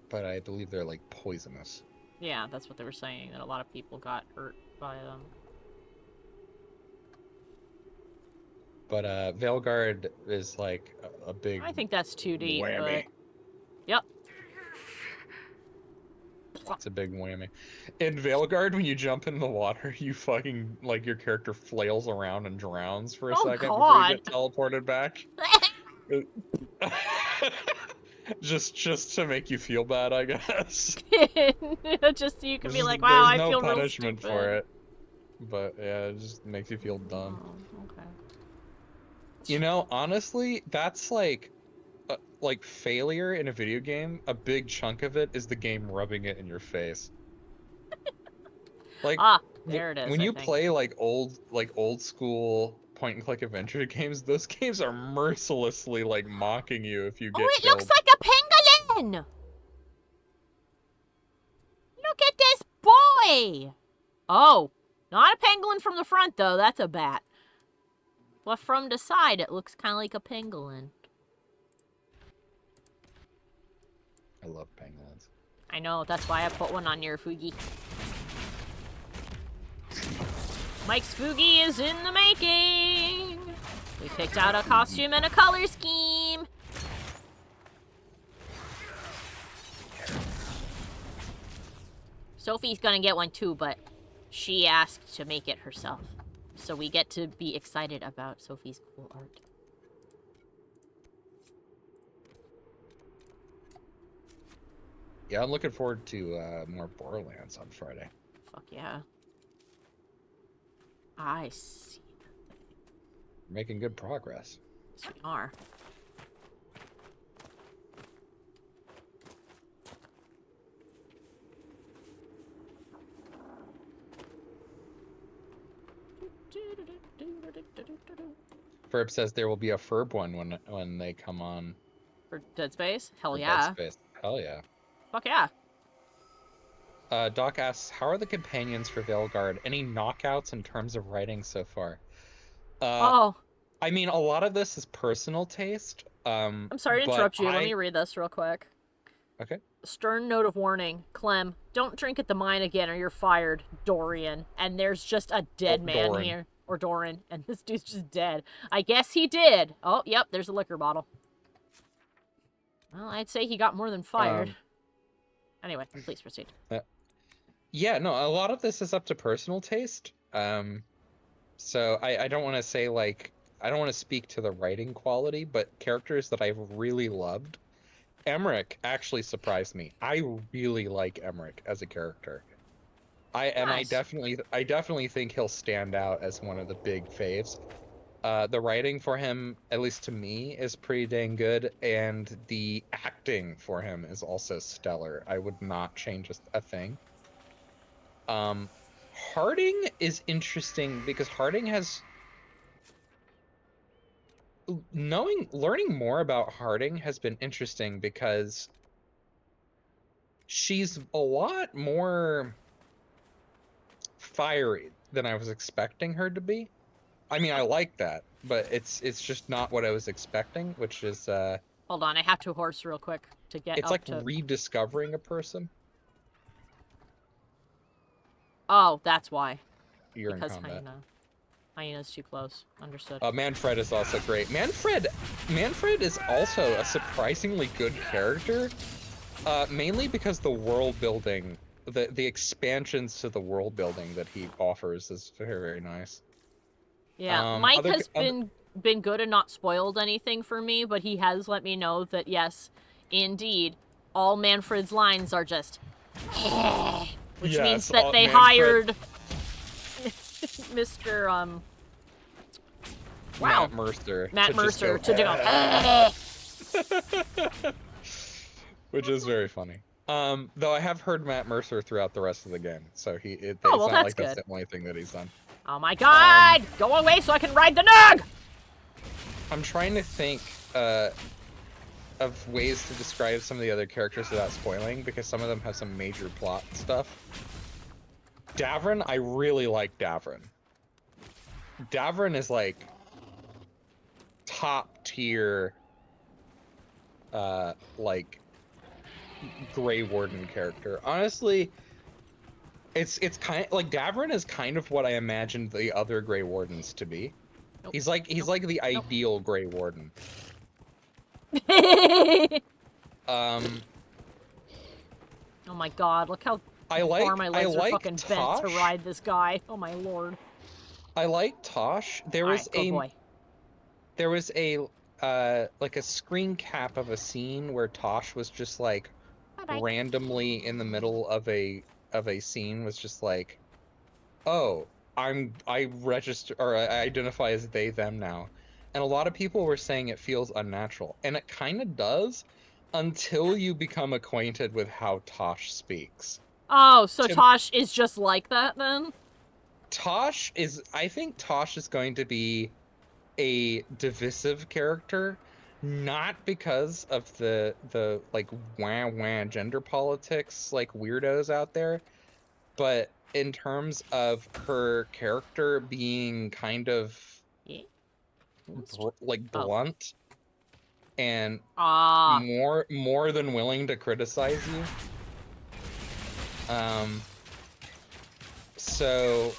But I believe they're like poisonous. Yeah, that's what they were saying, that a lot of people got hurt by them. But Veilguard is like a big... I think that's too deep, whammy. but... Yep. It's a big whammy. In Veilguard, when you jump in the water, you fucking, like, your character flails around and drowns for a second before you get teleported back. just to make you feel bad, I guess. Just so you can be like, wow, I feel real stupid. There's no punishment for it. But, yeah, it just makes you feel dumb. Oh, okay. You know, honestly, that's like failure in a video game. A big chunk of it is the game rubbing it in your face. Like, there it is. When you play like old school point and click adventure games, those games are mercilessly like mocking you if you get it killed. looks like a pangolin! Look at this boy! Oh, not a pangolin from the front, though. That's a bat. But from the side, it looks kind of like a pangolin. I love pangolins. I know, that's why I put one on your Fugi. Mike's Fugi is in the making! We picked out a costume and a color scheme! Sophie's gonna get one too, but she asked to make it herself. So we get to be excited about Sophie's cool art. Yeah, I'm looking forward to more Borderlands on Friday. Fuck yeah. I see. We're making good progress. Yes, we are. Ferb says there will be a Ferb one when they come on. For Dead Space? Hell for yeah. Dead Space. Hell yeah. Fuck yeah. Doc asks, how are the companions for Veilguard? Any knockouts in terms of writing so far? Oh. I mean, a lot of this is personal taste. I'm sorry to interrupt you. Let me read this real quick. Okay. Stern note of warning. Clem, don't drink at the mine again or you're fired. Dorian. And there's just a dead man Doran. here. Or Doran. And this dude's just dead. I guess he did. Oh, yep, there's a liquor bottle. Well, I'd say he got more than fired. Anyway, please proceed. Yeah, no, a lot of this is up to personal taste. So I don't want to say, like, I don't want to speak to the writing quality, but characters that I've really loved. Emmerich actually surprised me. I really like Emmerich as a character. Nice. I definitely think he'll stand out as one of the big faves. The writing for him, at least to me, is pretty dang good, and the acting for him is also stellar. I would not change a thing. Harding is interesting because Harding has learning more about Harding has been interesting because she's a lot more fiery than I was expecting her to be. I mean, I like that, but it's just not what I was expecting, which is Hold on, I have to horse real quick to get it's up like to... rediscovering a person. Oh, that's why. You're Because in combat. Hyena's too close. Understood. Manfred is also great. Manfred is also a surprisingly good character, mainly because the world building, the expansions to the world building that he offers is very, very nice. Yeah, Mike has been good and not spoiled anything for me, but he has let me know that yes, indeed, all Manfred's lines are just which means that they hired Mr. Matt Mercer. Matt Mercer to do which is very funny. Though I have heard Matt Mercer throughout the rest of the game, so it's well, not that's like that's good. the only thing that he's done. Oh my god! Go away so I can ride the Nug! I'm trying to think of ways to describe some of the other characters without spoiling, because some of them have some major plot stuff. Davrin, I really like Davrin. Davrin is like top tier like Grey Warden character. Honestly, it's kind of like Davrin is kind of what I imagined the other Grey Wardens to be. Nope. He's like the ideal Grey Warden. Oh my god, look how far my legs are fucking bent to ride this guy. Oh my lord. I like Tosh. There was a like a screen cap of a scene where Tosh was just like randomly in the middle of a scene was just like, oh, I register or I identify as they them now. And a lot of people were saying it feels unnatural, and it kind of does until you become acquainted with how Tosh speaks. Oh, so Tosh is just like that then? I think Tosh is going to be a divisive character, not because of the like wah gender politics like weirdos out there, but in terms of her character being kind of Yeah. like Oh. blunt and Ah. more than willing to criticize you. So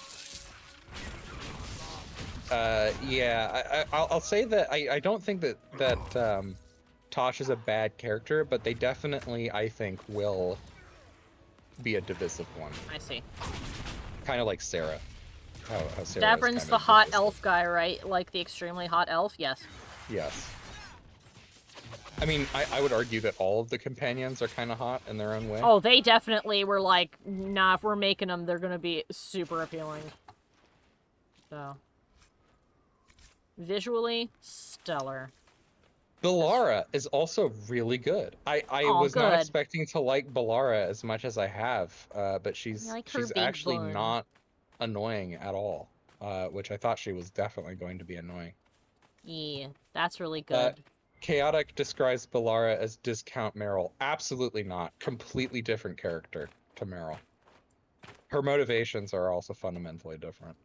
yeah, I'll say that I don't think that Tosh is a bad character, but they definitely, I think, will be a divisive one. I see. Kind of like Sarah. How Sarah is Davrin's kind the of hot divisive. elf guy, right? Like the extremely hot elf? Yes. Yes. I mean, I would argue that all of the companions are kind of hot in their own way. Oh, they definitely were like, nah, if we're making them, they're gonna be super appealing. So. Visually, stellar. Bellara is also really good. I Aw, was not good. expecting to like Bellara as much as I have, but she's I like her big actually bun. not annoying at all, which I thought she was definitely going to be annoying. Yeah, that's really good. Chaotic describes Bellara as discount Meryl. Absolutely not. Completely different character to Meryl. Her motivations are also fundamentally different.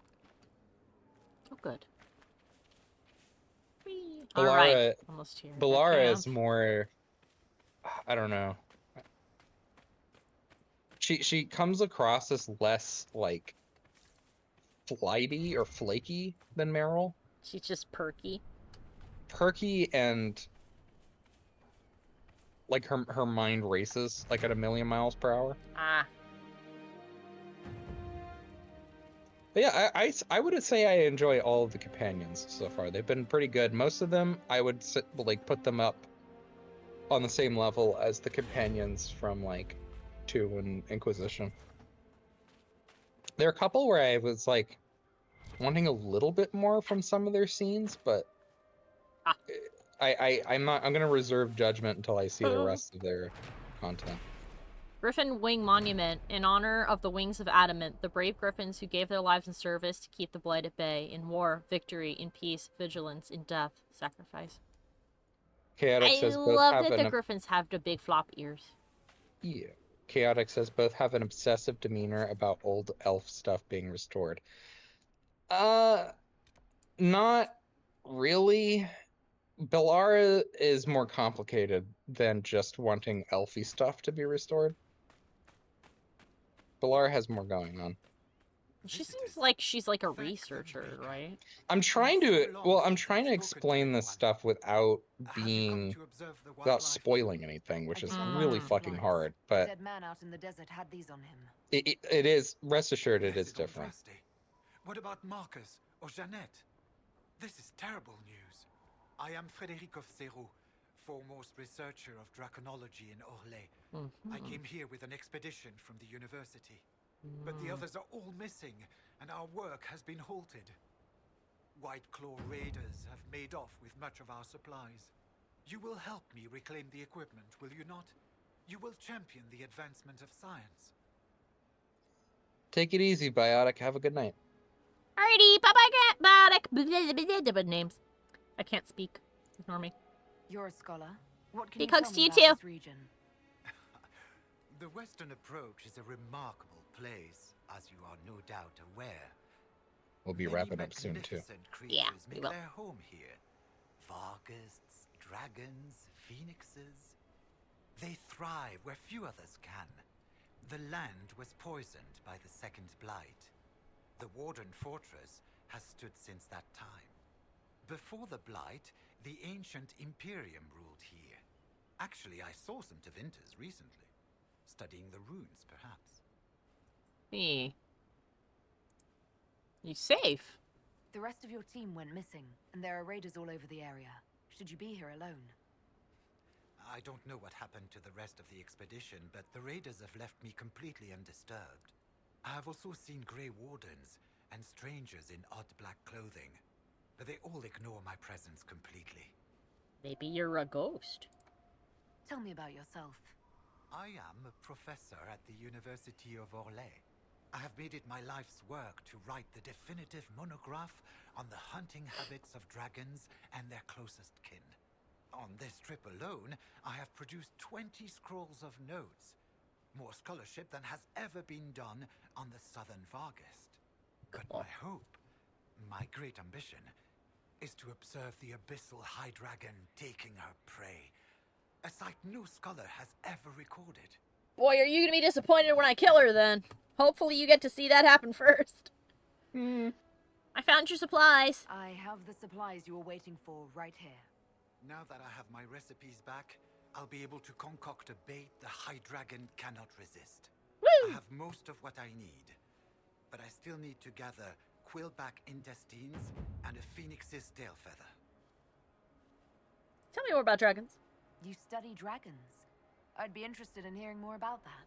Oh, good. Bellara, Alright, almost here. Bellara is more, I don't know. She comes across as less like flighty or flaky than Meryl. She's just perky. Perky and like her mind races like at 1,000,000 miles per hour. Ah. But yeah, I would say I enjoy all of the companions so far. They've been pretty good. Most of them I would like put them up on the same level as the companions from like 2 and Inquisition. There are a couple where I was like wanting a little bit more from some of their scenes, but I'm gonna reserve judgment until I see the rest of their content. Griffin Wing Monument. In honor of the Wings of Adamant, the brave griffins who gave their lives in service to keep the blight at bay. In war, victory. In peace, vigilance. In death, sacrifice. Chaotic I says both love have that the griffins have the big flop ears. Yeah. Chaotic says both have an obsessive demeanor about old elf stuff being restored. Not really. Bellara is more complicated than just wanting elfy stuff to be restored. Bellara has more going on. She seems like she's like a researcher, right? I'm trying to explain this stuff without spoiling anything, which is really fucking hard. But dead man out in the desert had these on him. it is, rest assured, it is different. What about Marcus or Jeannette? This is terrible news. I am Frédéric of Serrault, foremost researcher of draconology in Orlais. I came here with an expedition from the university. But the others are all missing, and our work has been halted. White Claw raiders have made off with much of our supplies. You will help me reclaim the equipment, will you not? You will champion the advancement of science. Take it easy, Biotic. Have a good night. Alrighty, bye-bye, Biotic. Names. I can't speak. Ignore me. You're a scholar. What can He you tell cooks me to you about too. this region? The Western approach is a remarkable place, as you are no doubt aware. We'll be wrapping up soon, too. Yeah, we make will. their home here. Vargusts, dragons, phoenixes. They thrive where few others can. The land was poisoned by the Second Blight. The Warden Fortress has stood since that time. Before the Blight, the ancient Imperium ruled here. Actually, I saw some Tevinters recently. Studying the runes, perhaps. Me. You safe? The rest of your team went missing, and there are raiders all over the area. Should you be here alone? I don't know what happened to the rest of the expedition, but the raiders have left me completely undisturbed. I have also seen Grey Wardens and strangers in odd black clothing, but they all ignore my presence completely. Maybe you're a ghost. Tell me about yourself. I am a professor at the University of Orlais. I have made it my life's work to write the definitive monograph on the hunting habits of dragons and their closest kin. On this trip alone, I have produced 20 scrolls of notes. more scholarship than has ever been done on the southern Vargest. But Cool. my hope, my great ambition, is to observe the abyssal high dragon taking her prey. A sight no scholar has ever recorded. Boy, are you gonna be disappointed when I kill her then. Hopefully you get to see that happen first. I found your supplies. I have the supplies you were waiting for right here. Now that I have my recipes back, I'll be able to concoct a bait the high dragon cannot resist. Woo! I have most of what I need, but I still need to gather quillback intestines and a phoenix's tail feather. Tell me more about dragons. You study dragons. I'd be interested in hearing more about that.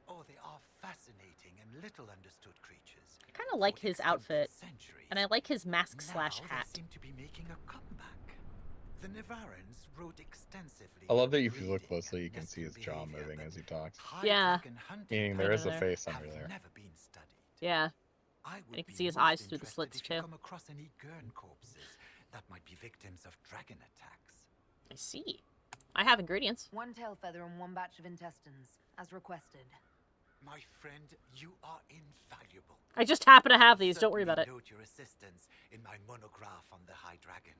Oh, they are fascinating and little understood creatures. I kind of like For his extinct outfit, centuries. and I like his mask Now slash they hat. seem to be making a comeback. The Nevarrans wrote extensively. I love that on if you look breeding closely, you and can see his nesting jaw behavior, moving but as he talks. high Yeah. dragon hunting Meaning there is a patterns face have under there. never been studied. Yeah. I And would you can be see his most eyes through the interested slits, if you too. come across any Gurn corpses that might be victims of dragon attacks. I see. I have ingredients. One tail feather and one batch of intestines, as requested. My friend, you are invaluable. I just happen to have I will these, don't worry about it. certainly note your assistance in my monograph on the High Dragon.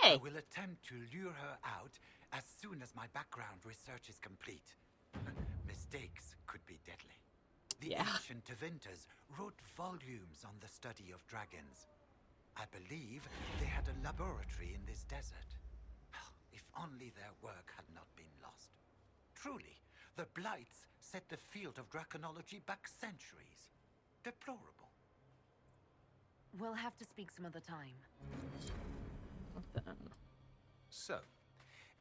Yay. I will attempt to lure her out as soon as my background research is complete. Mistakes could be deadly. The Yeah. ancient Tevinters wrote volumes on the study of dragons. I believe they had a laboratory in this desert. If only their work had not been lost. Truly, the Blights set the field of draconology back centuries. Deplorable. We'll have to speak some other time. So,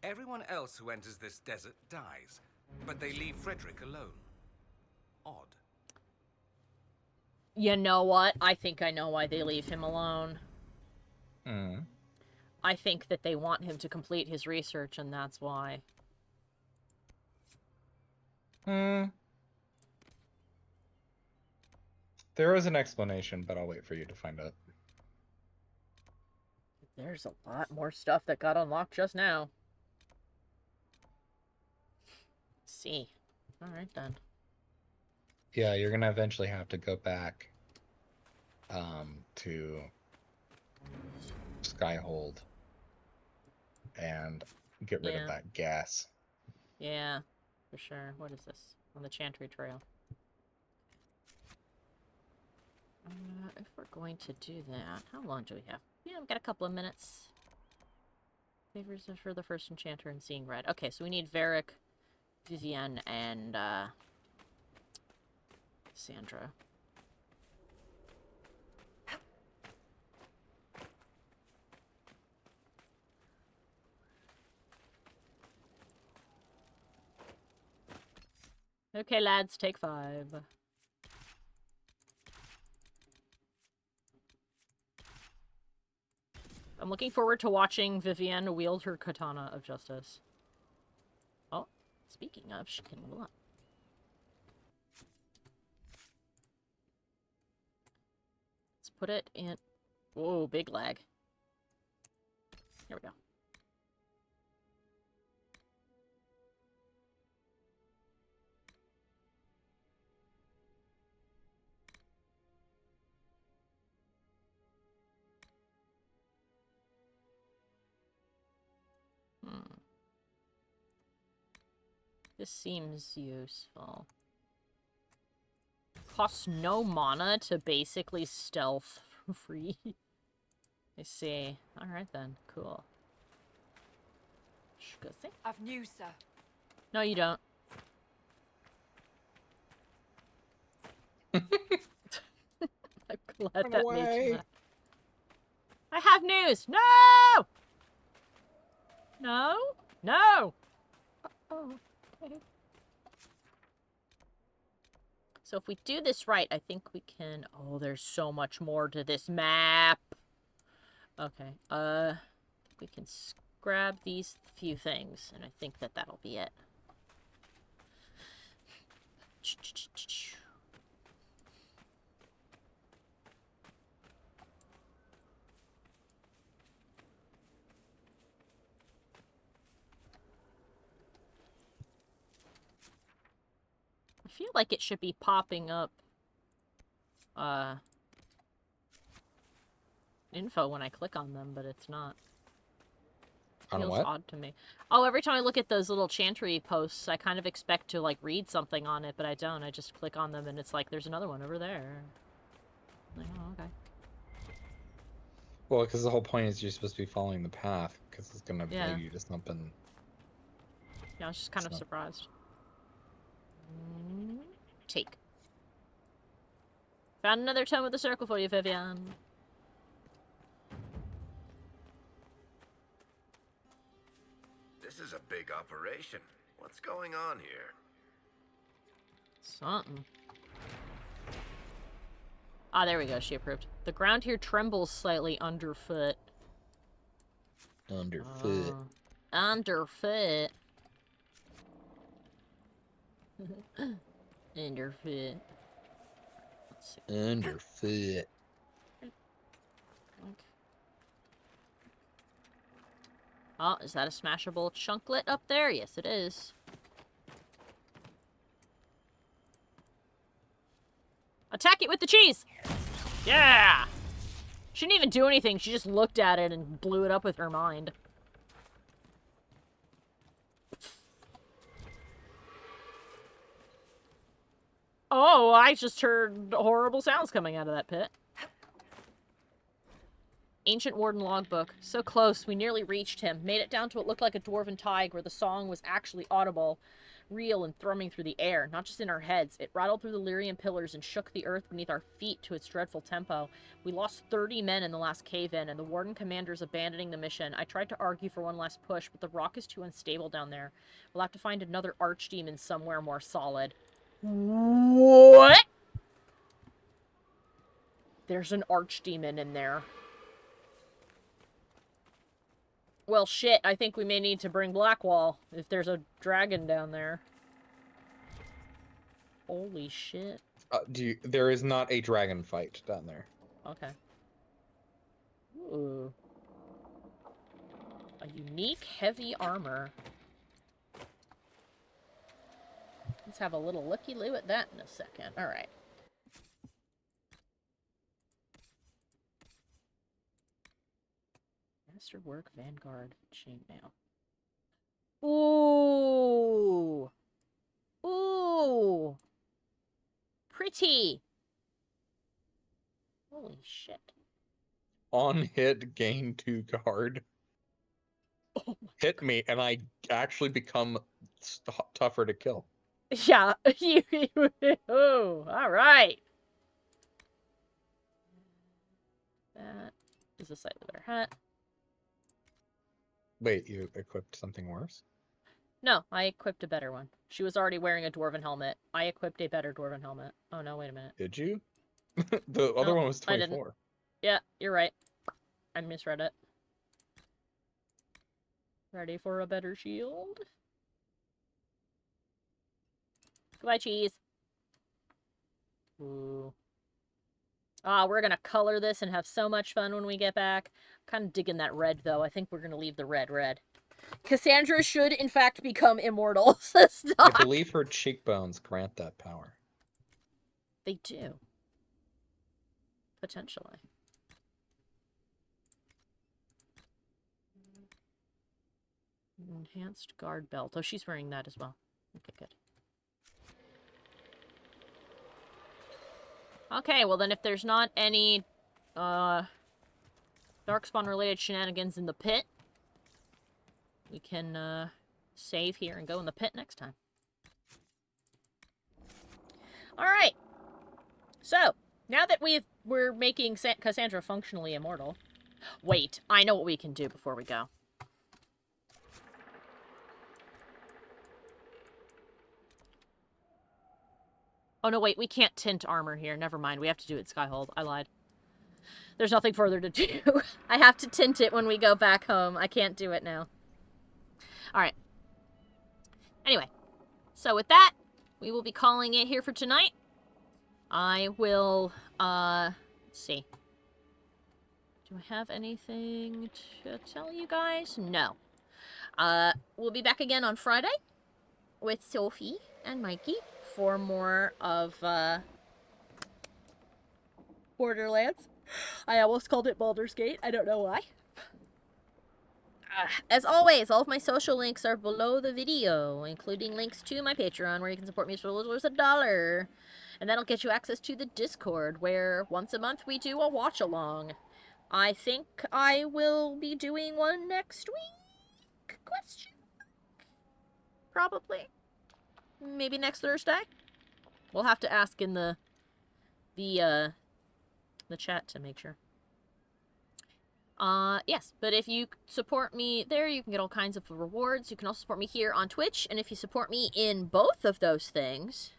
everyone else who enters this desert dies, but they leave Frederick alone. Odd. You know what? I think I know why they leave him alone. Hmm. I think that they want him to complete his research, and that's why. There is an explanation, but I'll wait for you to find out. There's a lot more stuff that got unlocked just now. Let's see. Alright then. Yeah, you're gonna eventually have to go back to Skyhold and get rid Yeah. of that gas. Yeah, for sure. What is this? On the Chantry Trail. If we're going to do that, how long do we have? Yeah, we've got a couple of minutes. Favors for the first enchanter and seeing red. Okay, so we need Varric, Vivienne, and Sandra. Okay, lads, take 5. I'm looking forward to watching Vivienne wield her katana of justice. Oh, speaking of, she can level up. Let's put it in... Whoa, big lag. Here we go. This seems useful. Costs no mana to basically stealth for free. I see. Alright then, cool. Shkusi? I've news, sir. No, you don't. I'm glad Run that away. made you laugh. I have news! No! No? No! Uh-oh. Okay. So if we do this right, I think we can... Oh, there's so much more to this map. Okay, I think we can grab these few things, and I think that that'll be it. feel like it should be popping up info when I click on them, but it's not. On Feels what? odd to me. Oh, every time I look at those little chantry posts, I kind of expect to, like, read something on it, but I don't. I just click on them, and it's like, there's another one over there. Like, oh, okay. Well, because the whole point is you're supposed to be following the path, because it's gonna Yeah. lead you to something. Yeah, I was just kind of surprised. Take. Found another tome of the circle for you, Vivian. This is a big operation. What's going on here? Something. Ah, there we go. She approved. The ground here trembles slightly underfoot. Underfoot. Underfoot. Underfoot. Let's see. Underfoot. Oh, is that a smashable chunklet up there? Yes, it is. Attack it with the cheese! Yeah! She didn't even do anything. She just looked at it and blew it up with her mind. Oh, I just heard horrible sounds coming out of that pit. Ancient Warden logbook. So close, we nearly reached him. Made it down to what looked like a dwarven tig where the song was actually audible, real and thrumming through the air, not just in our heads. It rattled through the Lyrian pillars and shook the earth beneath our feet to its dreadful tempo. We lost 30 men in the last cave-in, and the Warden commander's abandoning the mission. I tried to argue for one last push, but the rock is too unstable down there. We'll have to find another archdemon somewhere more solid. What? There's an archdemon in there. Well, shit, I think we may need to bring Blackwall if there's a dragon down there. Holy shit. There is not a dragon fight down there. Okay. Ooh. A unique heavy armor. Let's have a little looky-loo at that in a second. Alright. Masterwork Vanguard Chainmail. Ooh! Ooh! Pretty! Holy shit. On hit, gain 2 guard. Oh hit me, and I actually become tougher to kill. Yeah. Ooh, alright. That is a slightly better hat. Wait, you equipped something worse? No, I equipped a better one. She was already wearing a dwarven helmet. I equipped a better dwarven helmet. Oh, no, wait a minute. Did you? The other one was 24. I didn't. Yeah, you're right. I misread it. Ready for a better shield? Goodbye, cheese. Ooh. Ah, we're gonna color this and have so much fun when we get back. Kind of digging that red, though. I think we're gonna leave the red red. Cassandra should, in fact, become immortal. I believe her cheekbones grant that power. They do. Potentially. Enhanced guard belt. Oh, she's wearing that as well. Okay, good. Okay, well then if there's not any, Darkspawn-related shenanigans in the pit, we can, save here and go in the pit next time. Alright. So, now that we're making Cassandra functionally immortal... Wait, I know what we can do before we go. Oh, no, wait, we can't tint armor here. Never mind, we have to do it Skyhold. I lied. There's nothing further to do. I have to tint it when we go back home. I can't do it now. Alright. Anyway. So with that, we will be calling it here for tonight. I will, let's see. Do I have anything to tell you guys? No. We'll be back again on Friday with Sophie and Mikey for more of Borderlands. I almost called it Baldur's Gate. I don't know why. As always, all of my social links are below the video, including links to my Patreon, where you can support me for as little as $1. And that'll get you access to the Discord, where once a month we do a watch-along. I think I will be doing one next week? Question? Probably. Maybe next Thursday? We'll have to ask in the chat to make sure. Yes, but if you support me there, you can get all kinds of rewards. You can also support me here on Twitch, and if you support me in both of those things,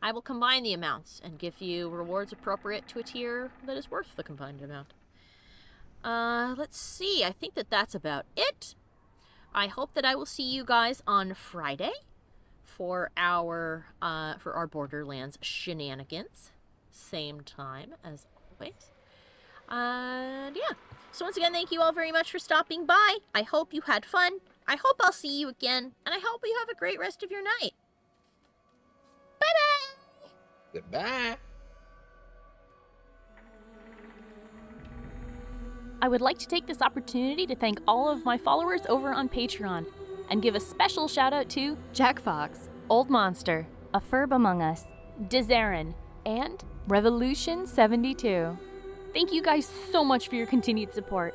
I will combine the amounts and give you rewards appropriate to a tier that is worth the combined amount. Let's see. I think that's about it. I hope that I will see you guys on Friday for our Borderlands shenanigans. Same time as always. And yeah. So once again, thank you all very much for stopping by. I hope you had fun. I hope I'll see you again. And I hope you have a great rest of your night. Bye-bye! Goodbye! I would like to take this opportunity to thank all of my followers over on Patreon and give a special shout out to Jack Fox, Old Monster, A Ferb Among Us, Dizarin, and Revolution 72. Thank you guys so much for your continued support.